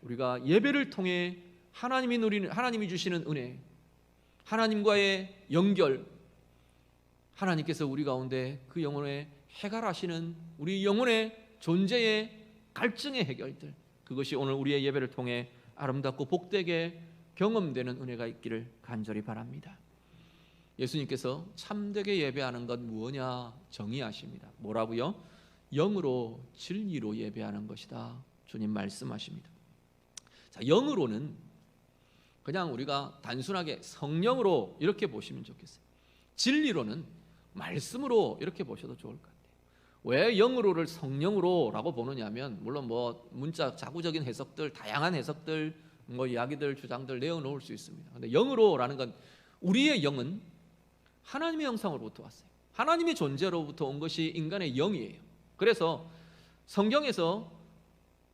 우리가 예배를 통해 하나님이 주시는 은혜, 하나님과의 연결, 하나님께서 우리 가운데 그 영혼에 해결하시는 우리 영혼의 존재의 갈증의 해결들, 그것이 오늘 우리의 예배를 통해 아름답고 복되게 경험되는 은혜가 있기를 간절히 바랍니다. 예수님께서 참되게 예배하는 것 무엇냐 정의하십니다. 뭐라고요? 영으로 진리로 예배하는 것이다. 주님 말씀하십니다. 자, 영으로는 그냥 우리가 단순하게 성령으로 이렇게 보시면 좋겠어요. 진리로는 말씀으로 이렇게 보셔도 좋을 것 같아요. 왜 영으로를 성령으로라고 보느냐면, 물론 뭐 문자 자구적인 해석들, 다양한 해석들, 뭐 이야기들, 주장들 내어놓을 수 있습니다. 근데 영으로라는 건 우리의 영은 하나님의 형상으로부터 왔어요. 하나님의 존재로부터 온 것이 인간의 영이에요. 그래서 성경에서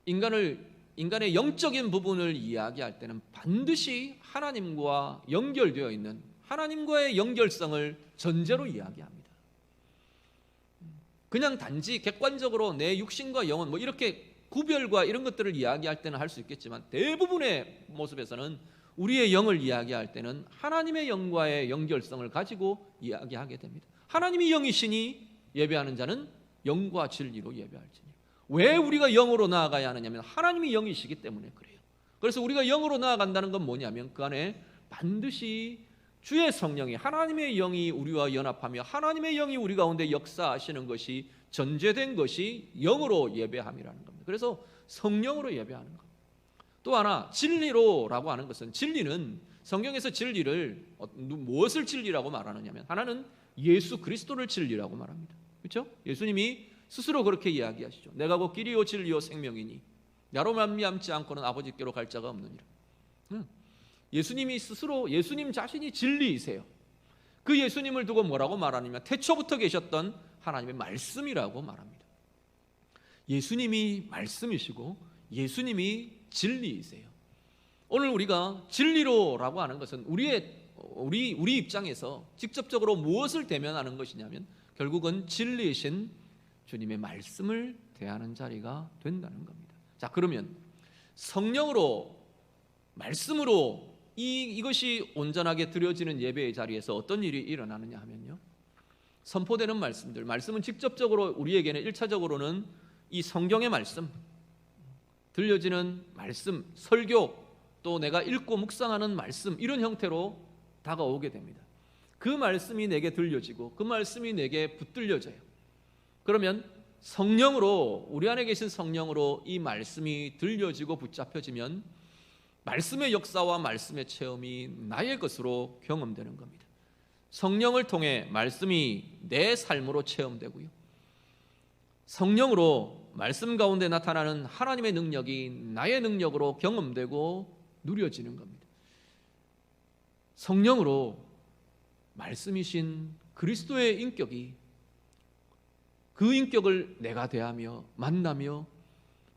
인간의 영적인 부분을 이야기할 때는 반드시 하나님과 연결되어 있는 하나님과의 연결성을 전제로 이야기합니다. 그냥 단지 객관적으로 내 육신과 영혼 뭐 이렇게 구별과 이런 것들을 이야기할 때는 할 수 있겠지만, 대부분의 모습에서는 우리의 영을 이야기할 때는 하나님의 영과의 연결성을 가지고 이야기하게 됩니다. 하나님이 영이시니 예배하는 자는 영과 진리로 예배할지니. 왜 우리가 영으로 나아가야 하느냐면 하나님이 영이시기 때문에 그래요. 그래서 우리가 영으로 나아간다는 건 뭐냐면 그 안에 반드시 주의 성령이, 하나님의 영이 우리와 연합하며 하나님의 영이 우리 가운데 역사하시는 것이 전제된 것이 영으로 예배함이라는 겁니다. 그래서 성령으로 예배하는 것. 또 하나 진리로라고 하는 것은, 진리는 성경에서 진리를 무엇을 진리라고 말하느냐면 하나는 예수 그리스도를 진리라고 말합니다. 그렇죠? 예수님이 스스로 그렇게 이야기하시죠. 내가 곧 길이요 진리요 생명이니 나로 말미암지 않고는 아버지께로 갈 자가 없느니라. 예수님이 스스로 예수님 자신이 진리이세요. 그 예수님을 두고 뭐라고 말하냐면 태초부터 계셨던 하나님의 말씀이라고 말합니다. 예수님이 말씀이시고 예수님이 진리이세요. 오늘 우리가 진리로라고 하는 것은 우리 입장에서 직접적으로 무엇을 대면하는 것이냐면 결국은 진리이신 주님의 말씀을 대하는 자리가 된다는 겁니다. 자, 그러면 성령으로 말씀으로 이것이 온전하게 드려지는 예배의 자리에서 어떤 일이 일어나느냐 하면요, 선포되는 말씀은 직접적으로 우리에게는 1차적으로는 이 성경의 말씀, 들려지는 말씀, 설교, 또 내가 읽고 묵상하는 말씀, 이런 형태로 다가오게 됩니다. 그 말씀이 내게 들려지고 그 말씀이 내게 붙들려져요. 그러면 성령으로, 우리 안에 계신 성령으로 이 말씀이 들려지고 붙잡혀지면 말씀의 역사와 말씀의 체험이 나의 것으로 경험되는 겁니다. 성령을 통해 말씀이 내 삶으로 체험되고요, 성령으로 말씀 가운데 나타나는 하나님의 능력이 나의 능력으로 경험되고 누려지는 겁니다. 성령으로 말씀이신 그리스도의 인격이, 그 인격을 내가 대하며 만나며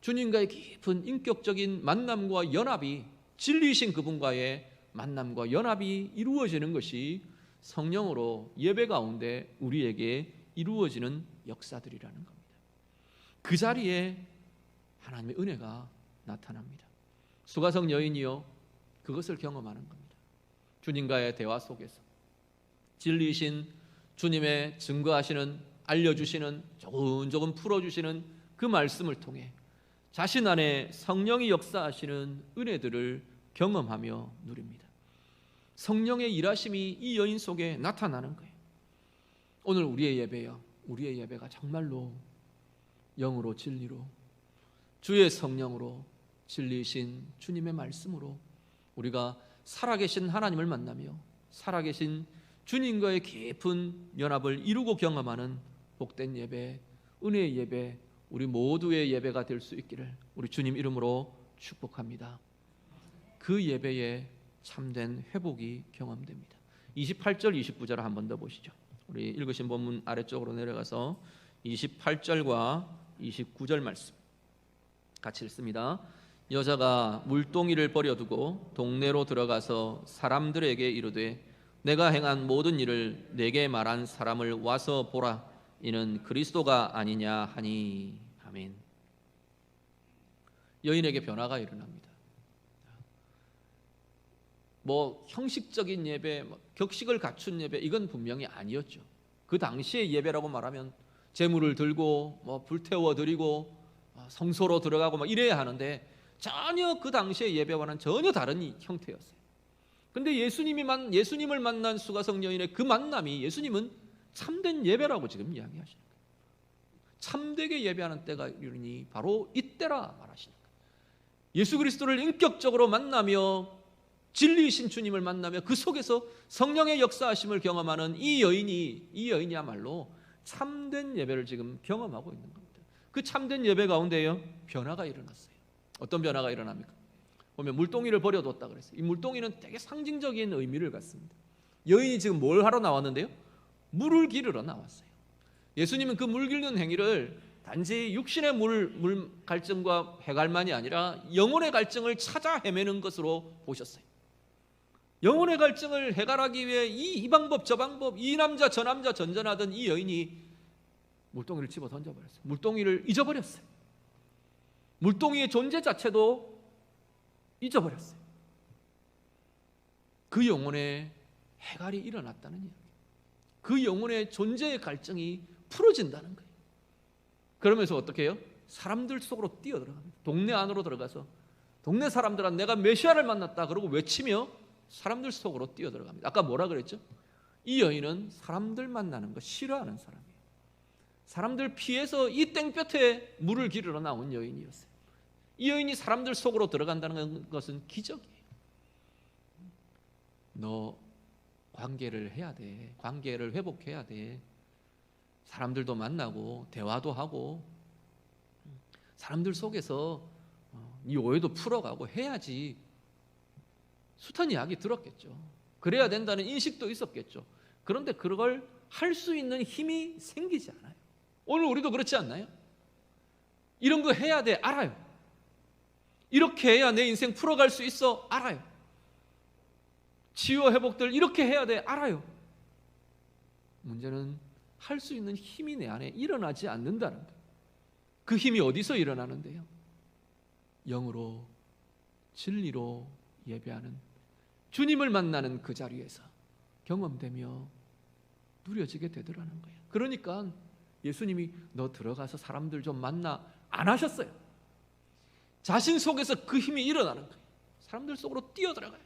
주님과의 깊은 인격적인 만남과 연합이, 진리이신 그분과의 만남과 연합이 이루어지는 것이 성령으로 예배 가운데 우리에게 이루어지는 역사들이라는 겁니다. 그 자리에 하나님의 은혜가 나타납니다. 수가성 여인이요, 그것을 경험하는 겁니다. 주님과의 대화 속에서 진리이신 주님의 증거하시는, 알려주시는, 조금조금 풀어주시는 그 말씀을 통해 자신 안에 성령이 역사하시는 은혜들을 경험하며 누립니다. 성령의 일하심이 이 여인 속에 나타나는 거예요. 오늘 우리의 예배가 정말로 영으로 진리로, 주의 성령으로, 진리이신 주님의 말씀으로 우리가 살아계신 하나님을 만나며 살아계신 주님과의 깊은 연합을 이루고 경험하는 복된 예배, 은혜의 예배, 우리 모두의 예배가 될 수 있기를 우리 주님 이름으로 축복합니다. 그 예배에 참된 회복이 경험됩니다. 28절 29절을 한 번 더 보시죠. 우리 읽으신 본문 아래쪽으로 내려가서 28절과 29절 말씀 같이 읽습니다. 여자가 물동이를 버려두고 동네로 들어가서 사람들에게 이르되 내가 행한 모든 일을 내게 말한 사람을 와서 보라, 이는 그리스도가 아니냐 하니. 아멘. 여인에게 변화가 일어납니다. 형식적인 예배, 격식을 갖춘 예배, 이건 분명히 아니었죠. 그 당시의 예배라고 말하면 제물을 들고 불태워 드리고 성소로 들어가고 이래야 하는데 전혀 그 당시의 예배와는 전혀 다른 형태였어요. 근데 예수님을 만난 수가성 여인의 그 만남이, 예수님은 참된 예배라고 지금 이야기하시는 거예요. 참되게 예배하는 때가 이르니 바로 이때라 말하시는 거예요. 예수 그리스도를 인격적으로 만나며 진리이신 주님을 만나며 그 속에서 성령의 역사하심을 경험하는 이 여인이야말로 참된 예배를 지금 경험하고 있는 겁니다. 그 참된 예배 가운데요, 변화가 일어났어요. 어떤 변화가 일어납니까? 보면 물동이를 버려뒀다 그랬어요. 이 물동이는 되게 상징적인 의미를 갖습니다. 여인이 지금 뭘 하러 나왔는데요? 물을 기르러 나왔어요. 예수님은 그 물 기르는 행위를 단지 육신의 물 갈증과 해갈만이 아니라 영혼의 갈증을 찾아 헤매는 것으로 보셨어요. 영혼의 갈증을 해갈하기 위해 이 방법 저 방법, 이 남자 저 남자 전전하던 이 여인이 물동이를 집어 던져버렸어요. 물동이를 잊어버렸어요. 물동이의 존재 자체도 잊어버렸어요. 그 영혼에 해갈이 일어났다는 이야기, 그 영혼의 존재의 갈증이 풀어진다는 거예요. 그러면서 어떻게 해요? 사람들 속으로 뛰어들어갑니다. 동네 안으로 들어가서 동네 사람들은 내가 메시아를 만났다 그러고 외치며 사람들 속으로 뛰어들어갑니다. 아까 뭐라 그랬죠? 이 여인은 사람들 만나는 거 싫어하는 사람이에요. 사람들 피해서 이 땡볕에 물을 기르러 나온 여인이었어요. 이 여인이 사람들 속으로 들어간다는 것은 기적이에요. 너 관계를 해야 돼. 관계를 회복해야 돼. 사람들도 만나고 대화도 하고 사람들 속에서 이 오해도 풀어가고 해야지. 숱한 이야기 들었겠죠. 그래야 된다는 인식도 있었겠죠. 그런데 그걸 할 수 있는 힘이 생기지 않아요. 오늘 우리도 그렇지 않나요? 이런 거 해야 돼, 알아요. 이렇게 해야 내 인생 풀어갈 수 있어, 알아요. 치유 회복들 이렇게 해야 돼, 알아요. 문제는 할 수 있는 힘이 내 안에 일어나지 않는다는 거예요. 그 힘이 어디서 일어나는데요? 영으로 진리로 예배하는, 주님을 만나는 그 자리에서 경험되며 누려지게 되더라는 거예요. 그러니까 예수님이 너 들어가서 사람들 좀 만나 안 하셨어요. 자신 속에서 그 힘이 일어나는 거예요. 사람들 속으로 뛰어들어가요.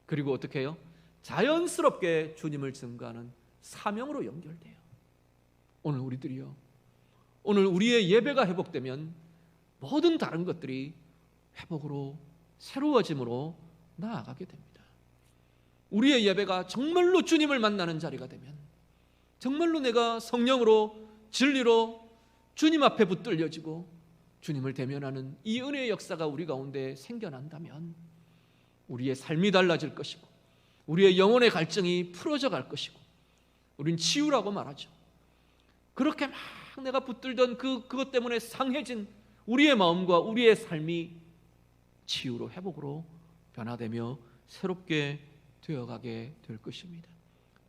그리고 어떻게 해요? 자연스럽게 주님을 증거하는 사명으로 연결돼요. 오늘 우리들이요, 오늘 우리의 예배가 회복되면 모든 다른 것들이 회복으로 새로워짐으로 나아가게 됩니다. 우리의 예배가 정말로 주님을 만나는 자리가 되면, 정말로 내가 성령으로 진리로 주님 앞에 붙들려지고 주님을 대면하는 이 은혜의 역사가 우리 가운데 생겨난다면 우리의 삶이 달라질 것이고 우리의 영혼의 갈증이 풀어져 갈 것이고, 우린 치유라고 말하죠. 그렇게 막 내가 붙들던 그것 때문에 상해진 우리의 마음과 우리의 삶이 치유로 회복으로 변화되며 새롭게 되어가게 될 것입니다.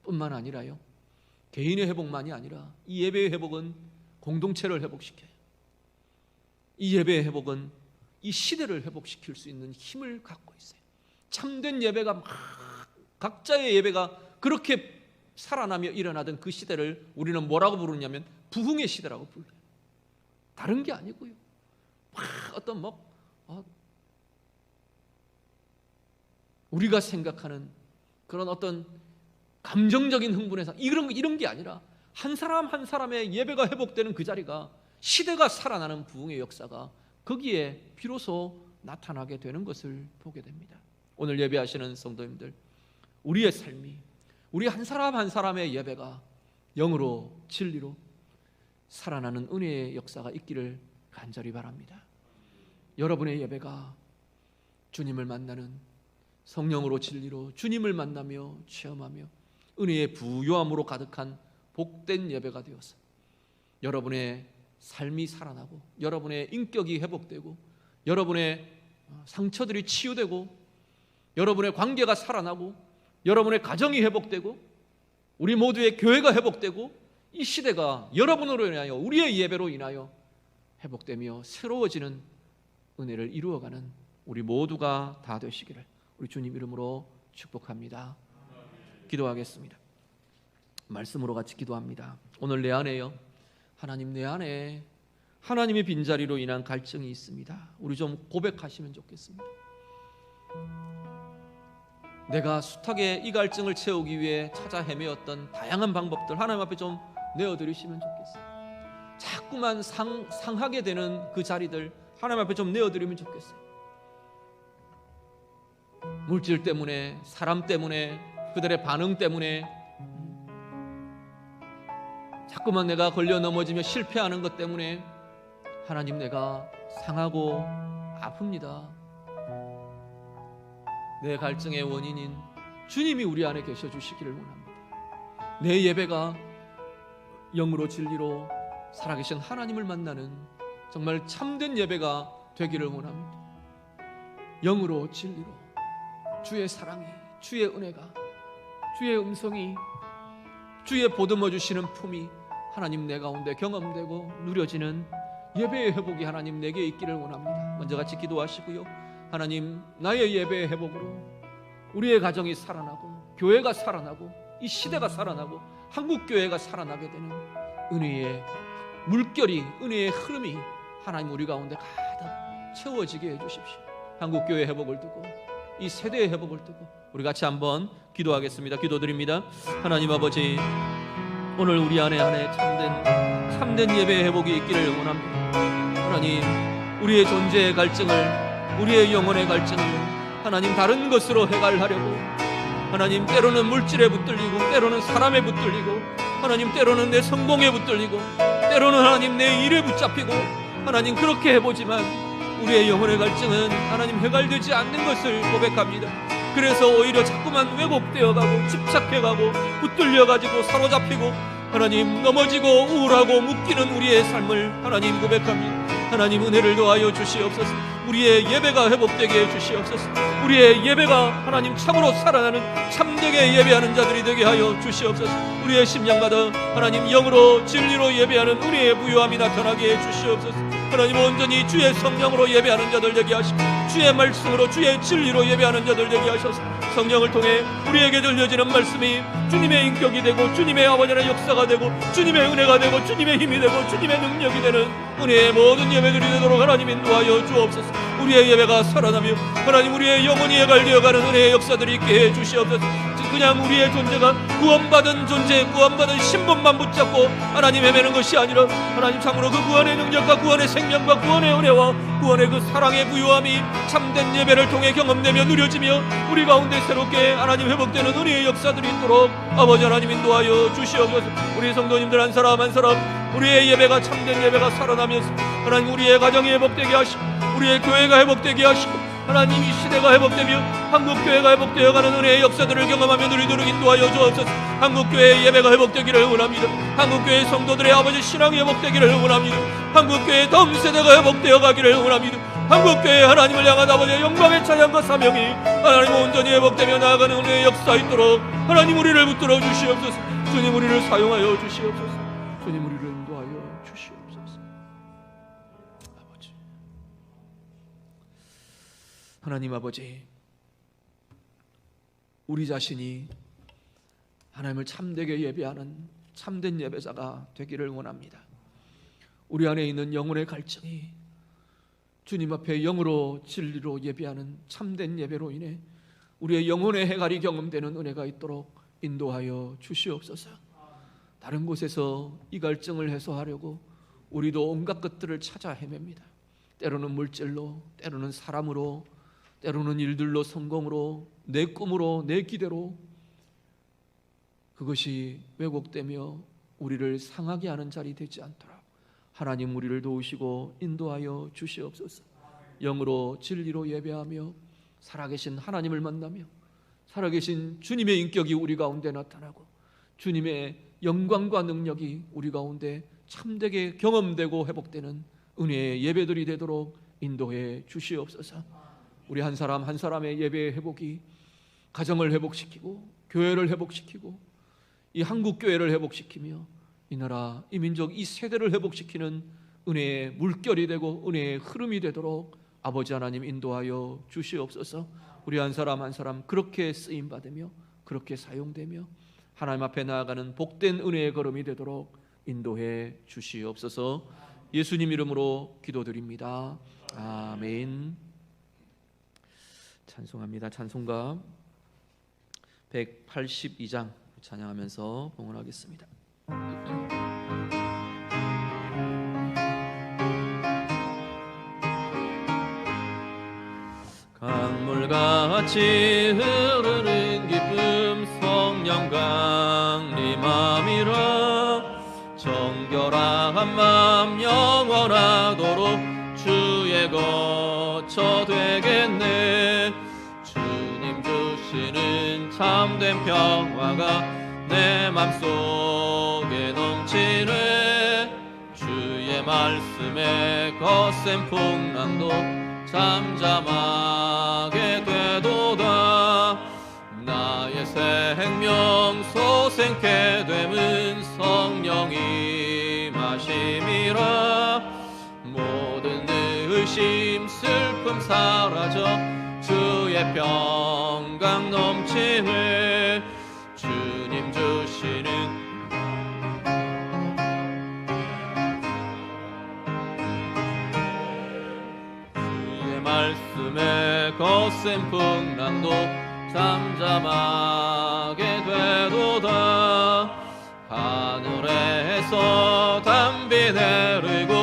뿐만 아니라요, 개인의 회복만이 아니라 이 예배의 회복은 공동체를 회복시켜요. 이 예배의 회복은 이 시대를 회복시킬 수 있는 힘을 갖고 있어요. 참된 예배가 막 각자의 예배가 그렇게 살아나며 일어나던 그 시대를 우리는 뭐라고 부르냐면 부흥의 시대라고 불러요. 다른 게 아니고요, 막 어떤 우리가 생각하는 그런 어떤 감정적인 흥분에서 이런 게 아니라 한 사람 한 사람의 예배가 회복되는 그 자리가, 시대가 살아나는 부흥의 역사가 거기에 비로소 나타나게 되는 것을 보게 됩니다. 오늘 예배하시는 성도님들, 우리의 삶이, 우리 한 사람 한 사람의 예배가 영으로 진리로 살아나는 은혜의 역사가 있기를 간절히 바랍니다. 여러분의 예배가 주님을 만나는, 성령으로 진리로 주님을 만나며 체험하며 은혜의 부요함으로 가득한 복된 예배가 되어서 여러분의 삶이 살아나고 여러분의 인격이 회복되고 여러분의 상처들이 치유되고 여러분의 관계가 살아나고 여러분의 가정이 회복되고 우리 모두의 교회가 회복되고 이 시대가 여러분으로 인하여, 우리의 예배로 인하여 회복되며 새로워지는 은혜를 이루어가는 우리 모두가 다 되시기를 우리 주님 이름으로 축복합니다. 기도하겠습니다. 말씀으로 같이 기도합니다. 오늘 내 안에요, 하나님, 내 안에 하나님의 빈자리로 인한 갈증이 있습니다. 우리 좀 고백하시면 좋겠습니다. 내가 숱하게 이 갈증을 채우기 위해 찾아 헤매었던 다양한 방법들 하나님 앞에 좀 내어드리시면 좋겠어요. 자꾸만 상하게 되는 그 자리들 하나님 앞에 좀 내어드리면 좋겠어요. 물질 때문에, 사람 때문에, 그들의 반응 때문에 자꾸만 내가 걸려 넘어지며 실패하는 것 때문에 하나님, 내가 상하고 아픕니다. 내 갈증의 원인인 주님이 우리 안에 계셔 주시기를 원합니다. 내 예배가 영으로 진리로 살아계신 하나님을 만나는 정말 참된 예배가 되기를 원합니다. 영으로 진리로 주의 사랑이, 주의 은혜가, 주의 음성이, 주의 보듬어 주시는 품이 하나님 내 가운데 경험되고 누려지는 예배의 회복이 하나님 내게 있기를 원합니다. 먼저 같이 기도하시고요. 하나님, 나의 예배의 회복으로 우리의 가정이 살아나고 교회가 살아나고 이 시대가 살아나고 한국교회가 살아나게 되는 은혜의 물결이, 은혜의 흐름이 하나님 우리 가운데 가득 채워지게 해주십시오. 한국교회 회복을 두고 이 세대의 회복을 두고 우리 같이 한번 기도하겠습니다. 기도드립니다. 하나님 아버지, 오늘 우리 안에 참된 예배의 회복이 있기를 원합니다. 하나님, 우리의 존재의 갈증을, 우리의 영혼의 갈증을 하나님 다른 것으로 해결하려고 하나님 때로는 물질에 붙들리고 때로는 사람에 붙들리고 하나님 때로는 내 성공에 붙들리고 때로는 하나님 내 일에 붙잡히고 하나님 그렇게 해보지만 우리의 영혼의 갈증은 하나님 해갈되지 않는 것을 고백합니다. 그래서 오히려 자꾸만 왜곡되어가고 집착해가고 붙들려가지고 사로잡히고 하나님 넘어지고 우울하고 묶이는 우리의 삶을 하나님 고백합니다. 하나님 은혜를 더하여 주시옵소서. 우리의 예배가 회복되게 해 주시옵소서. 우리의 예배가 하나님 참으로 살아나는 참되게 예배하는 자들이 되게 하여 주시옵소서. 우리의 심령마다 하나님 영으로 진리로 예배하는 우리의 부요함이 나타나게 해 주시옵소서. 하나님 온전히 주의 성령으로 예배하는 자들 되게 하시고 주의 말씀으로 주의 진리로 예배하는 자들 되게 하셔서 성령을 통해 우리에게 들려지는 말씀이 주님의 인격이 되고 주님의 아버지의 역사가 되고 주님의 은혜가 되고 주님의 힘이 되고 주님의 능력이 되는 은혜의 모든 예배들이 되도록 하나님 인도하여 주옵소서. 우리의 예배가 살아나며 하나님 우리의 영혼이 해갈되어가는 은혜의 역사들이 있게 해 주시옵소서. 그냥 우리의 존재가 구원받은 존재, 구원받은 신분만 붙잡고 하나님 헤매는 것이 아니라 하나님 참으로 그 구원의 능력과 구원의 생명과 구원의 은혜와 구원의 그 사랑의 부유함이 참된 예배를 통해 경험되며 누려지며 우리 가운데 새롭게 하나님 회복되는 은혜의 역사들이 있도록 아버지 하나님 인도하여 주시옵소서. 우리 성도님들 한 사람 한 사람 우리의 예배가 참된 예배가 살아나면서 하나님 우리의 가정이 회복되게 하시고 우리의 교회가 회복되게 하시고 하나님 이 시대가 회복되며 한국교회가 회복되어가는 은혜의 역사들을 경험하며 누리도록 인도하여 주옵소서. 한국교회의 예배가 회복되기를 원합니다. 한국교회의 성도들의 아버지 신앙이 회복되기를 원합니다. 한국교회의 다음 세대가 회복되어 가기를 원합니다. 한국교회 하나님을 향한 아버지의 영광의 찬양과 사명이 하나님 온전히 회복되며 나아가는 은혜의 역사 있도록 하나님 우리를 붙들어 주시옵소서. 주님 우리를 사용하여 주시옵소서. 주님 우리를 인도하여 주시옵소서. 아버지, 하나님 아버지, 우리 자신이 하나님을 참되게 예배하는 참된 예배자가 되기를 원합니다. 우리 안에 있는 영혼의 갈증이 주님 앞에 영으로 진리로 예배하는 참된 예배로 인해 우리의 영혼의 해갈이 경험되는 은혜가 있도록 인도하여 주시옵소서. 다른 곳에서 이 갈증을 해소하려고 우리도 온갖 것들을 찾아 헤맵니다. 때로는 물질로, 때로는 사람으로, 때로는 일들로, 성공으로, 내 꿈으로, 내 기대로. 그것이 왜곡되며 우리를 상하게 하는 자리 되지 않도록 하나님 우리를 도우시고 인도하여 주시옵소서. 영으로 진리로 예배하며 살아계신 하나님을 만나며 살아계신 주님의 인격이 우리 가운데 나타나고 주님의 영광과 능력이 우리 가운데 참되게 경험되고 회복되는 은혜의 예배들이 되도록 인도해 주시옵소서. 우리 한 사람 한 사람의 예배의 회복이 가정을 회복시키고 교회를 회복시키고 이 한국교회를 회복시키며 이 나라, 이 민족, 이 세대를 회복시키는 은혜의 물결이 되고 은혜의 흐름이 되도록 아버지 하나님 인도하여 주시옵소서. 우리 한 사람 한 사람 그렇게 쓰임받으며 그렇게 사용되며 하나님 앞에 나아가는 복된 은혜의 걸음이 되도록 인도해 주시옵소서. 예수님 이름으로 기도드립니다. 아멘. 찬송합니다. 찬송가 182장 찬양하면서 봉헌하겠습니다. 강물같이 흐르는 기쁨 성령 강림함이라. 정결한 맘 영원하도록 주의 거처 되겠네. 주님 주시는 참된 평화가 내 맘속에 넘치네. 주의 말씀에 거센 풍랑도 잠잠하게 되도다. 나의 생명 소생케 됨은 성령이 마심이라. 모든 의심 슬픔 사라져 주의 평강 넘치네. 주님 주시는 주의 말씀에 거센 풍랑도 잠잠하게 되도다. 하늘에서 담비 내리고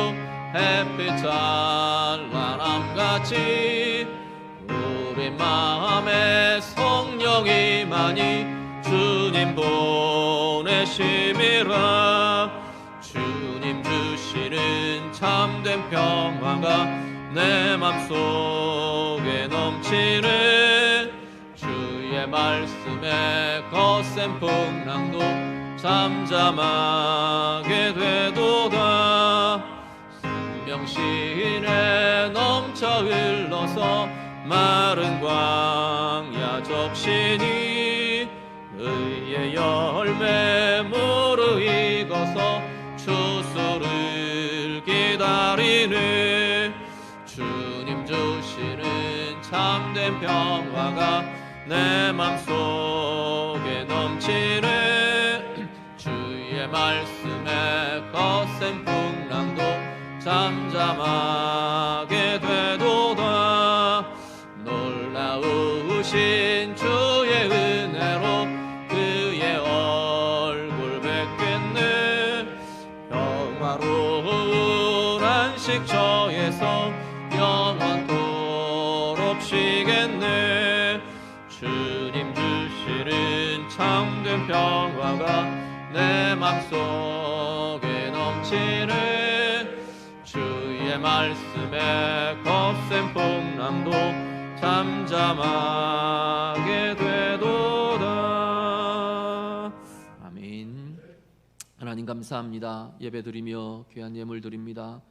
햇빛 찬란함같이 우리 마음에 성령 성령이만이 주님 보내심이라. 주님 주시는 참된 평화가 내 맘속에 넘치네. 주의 말씀에 거센 풍랑도 잠잠하게 되도다. 생명시내 넘쳐 흘러서 마른 광야 적시니 의의 열매 무르익어서 추수를 기다리네. 주님 주시는 참된 평화가 내 맘속에 넘치네. 주의 말씀에 거센 풍랑도 잠잠하게 되도다. 놀라우신 주의 은혜로 그의 얼굴 뵙겠네. 평화로운 안식처에서 영원토록 쉬겠네. 주님 주시는 참된 평화가 내 맘속에 넘치네. 주의 말씀에 거센 풍랑도 잠잠하게 되도다. 아멘. 하나님 감사합니다. 예배 드리며 귀한 예물 드립니다.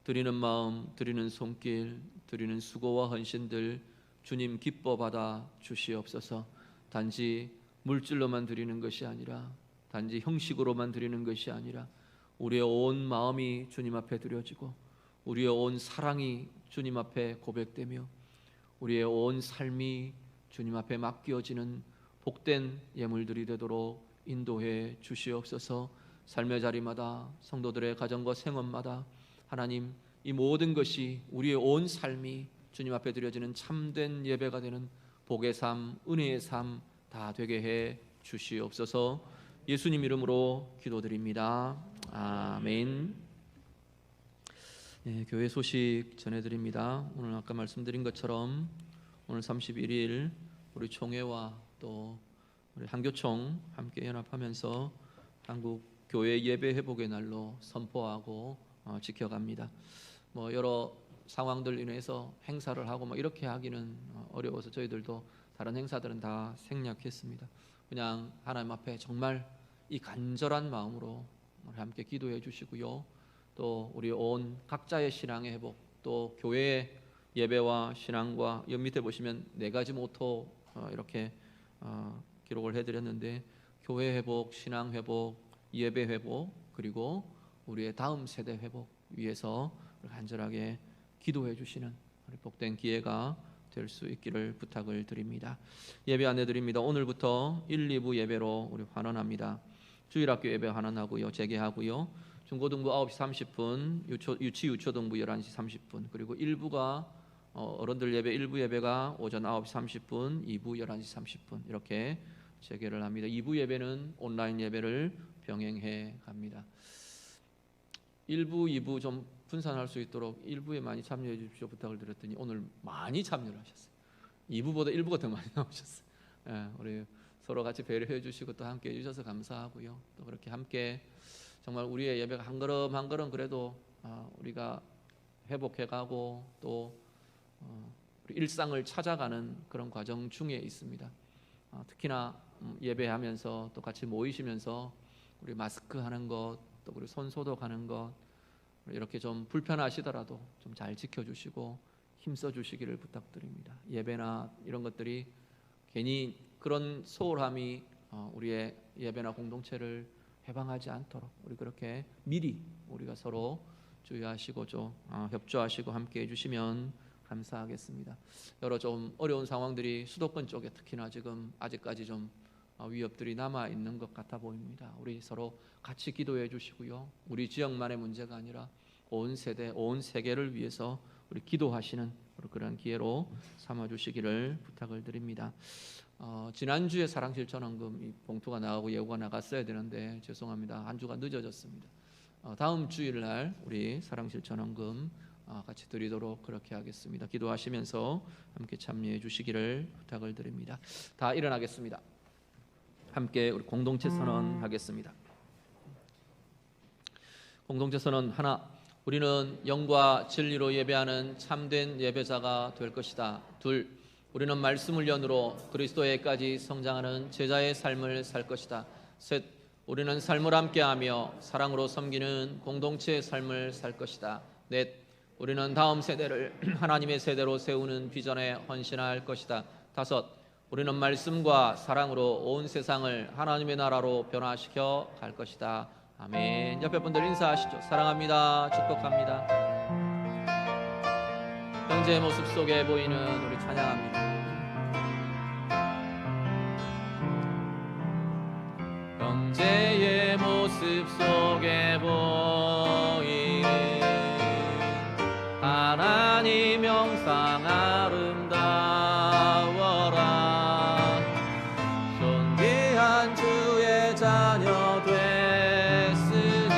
드리는 마음, 드리는 손길, 드리는 수고와 헌신들 주님 기뻐 받아 주시옵소서. 단지 물질로만 드리는 것이 아니라, 단지 형식으로만 드리는 것이 아니라 우리의 온 마음이 주님 앞에 드려지고 우리의 온 사랑이 주님 앞에 고백되며 우리의 온 삶이 주님 앞에 맡겨지는 복된 예물들이 되도록 인도해 주시옵소서. 삶의 자리마다, 성도들의 가정과 생업마다 하나님, 이 모든 것이 우리의 온 삶이 주님 앞에 드려지는 참된 예배가 되는 복의 삶, 은혜의 삶 다 되게 해 주시옵소서. 예수님 이름으로 기도드립니다. 아멘. 네, 교회 소식 전해드립니다. 오늘 아까 말씀드린 것처럼 오늘 31일 우리 총회와 또 우리 한교총 함께 연합하면서 한국 교회 예배 회복의 날로 선포하고 지켜갑니다. 뭐 여러 상황들 인해서 행사를 하고 뭐 이렇게 하기는 어려워서 저희들도 다른 행사들은 다 생략했습니다. 그냥 하나님 앞에 정말 이 간절한 마음으로 우리 함께 기도해 주시고요. 또 우리 온 각자의 신앙의 회복, 또 교회의 예배와 신앙과 옆 밑에 보시면 4가지 모토 이렇게 기록을 해드렸는데, 교회 회복, 신앙 회복, 예배 회복, 그리고 우리의 다음 세대 회복 위해서 간절하게 기도해 주시는 복된 기회가 될 수 있기를 부탁을 드립니다. 예배 안내 드립니다. 오늘부터 1, 2부 예배로 우리 환원합니다. 주일학교 예배 환원하고요, 재개하고요. 중고등부 9시 30분, 유치 유초등부 11시 30분, 그리고 1부가 어른들 예배 1부 예배가 오전 9시 30분, 2부 11시 30분 이렇게 재개를 합니다. 2부 예배는 온라인 예배를 병행해 갑니다. 1부, 2부 좀 분산할 수 있도록 1부에 많이 참여해 주십시오 부탁을 드렸더니 오늘 많이 참여를 하셨어요. 2부보다 1부가 더 많이 나오셨어요. 우리 서로 같이 배려해 주시고 또 함께 해 주셔서 감사하고요. 또 그렇게 함께 정말 우리의 예배가 한 걸음 한 걸음 그래도 우리가 회복해가고 또 우리 일상을 찾아가는 그런 과정 중에 있습니다. 특히나 예배하면서 또 같이 모이시면서 우리 마스크 하는 것, 또 우리 손 소독하는 것 이렇게 좀 불편하시더라도 좀 잘 지켜주시고 힘써 주시기를 부탁드립니다. 예배나 이런 것들이 괜히 그런 소홀함이 우리의 예배나 공동체를 해방하지 않도록 우리 그렇게 미리 우리가 서로 주의하시고 좀 협조하시고 함께 해주시면 감사하겠습니다. 여러 좀 어려운 상황들이 수도권 쪽에 특히나 지금 아직까지 좀 위협들이 남아 있는 것 같아 보입니다. 우리 서로 같이 기도해 주시고요. 우리 지역만의 문제가 아니라 온 세대, 온 세계를 위해서 우리 기도하시는 그런 기회로 삼아 주시기를 부탁을 드립니다. 지난주에 사랑실천원금 이 봉투가 나가고 예고가 나갔어야 되는데 죄송합니다. 한 주가 늦어졌습니다. 다음 주일날 우리 사랑실천원금 같이 드리도록 그렇게 하겠습니다. 기도하시면서 함께 참여해 주시기를 부탁을 드립니다. 다 일어나겠습니다. 함께 우리 공동체 선언하겠습니다. 공동체 선언 하나. 우리는 영과 진리로 예배하는 참된 예배자가 될 것이다. 둘. 우리는 말씀 훈련으로 그리스도에까지 성장하는 제자의 삶을 살 것이다. 셋. 우리는 삶을 함께하며 사랑으로 섬기는 공동체의 삶을 살 것이다. 넷. 우리는 다음 세대를 하나님의 세대로 세우는 비전에 헌신할 것이다. 다섯. 우리는 말씀과 사랑으로 온 세상을 하나님의 나라로 변화시켜 갈 것이다. 아멘. 옆에 분들 인사하시죠. 사랑합니다. 축복합니다. 형제의 모습 속에 보이는 우리 찬양합니다. 형제의 모습 속에 보이는 하나님 형상 아름다워라. 존귀한 주의 자녀 됐으니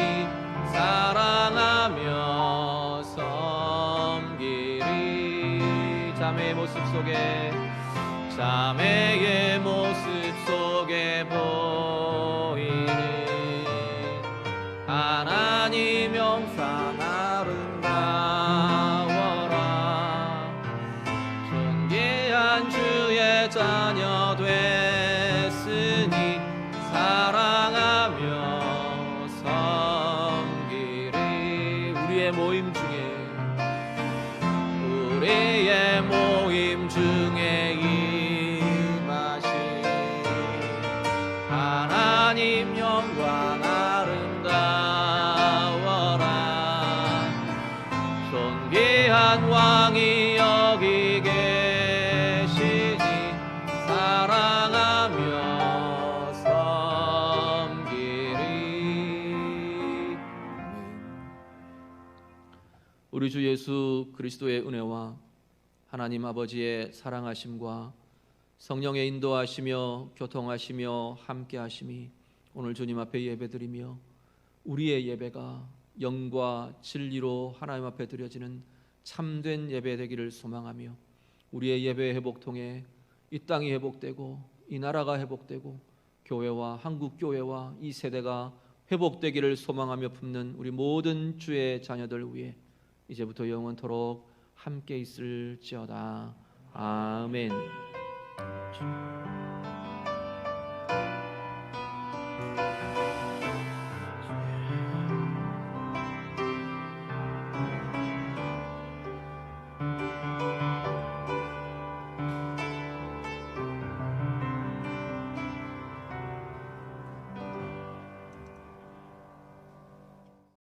사랑하며 섬기리. 자매의 모습 속에 보이는 하나님 형상 아름다워라. 존귀한 주의 자녀 됐으니 사랑하며 섬기리. 우리의 모임 중에 임하신 하나님 영광 아름다워라. 존귀한 왕이 여기 계시니 사랑하며 섬기리. 우리 주 예수 그리스도의 은혜와 하나님 아버지의 사랑하심과 성령의 인도하시며 교통하시며 함께하심이 오늘 주님 앞에 예배드리며 우리의 예배가 영과 진리로 하나님 앞에 드려지는 참된 예배 되기를 소망하며 우리의 예배 회복 통해 이 땅이 회복되고 이 나라가 회복되고 교회와 한국 교회와 이 세대가 회복되기를 소망하며 품는 우리 모든 주의 자녀들 위해 이제부터 영원토록 함께 있을지어다. 아멘.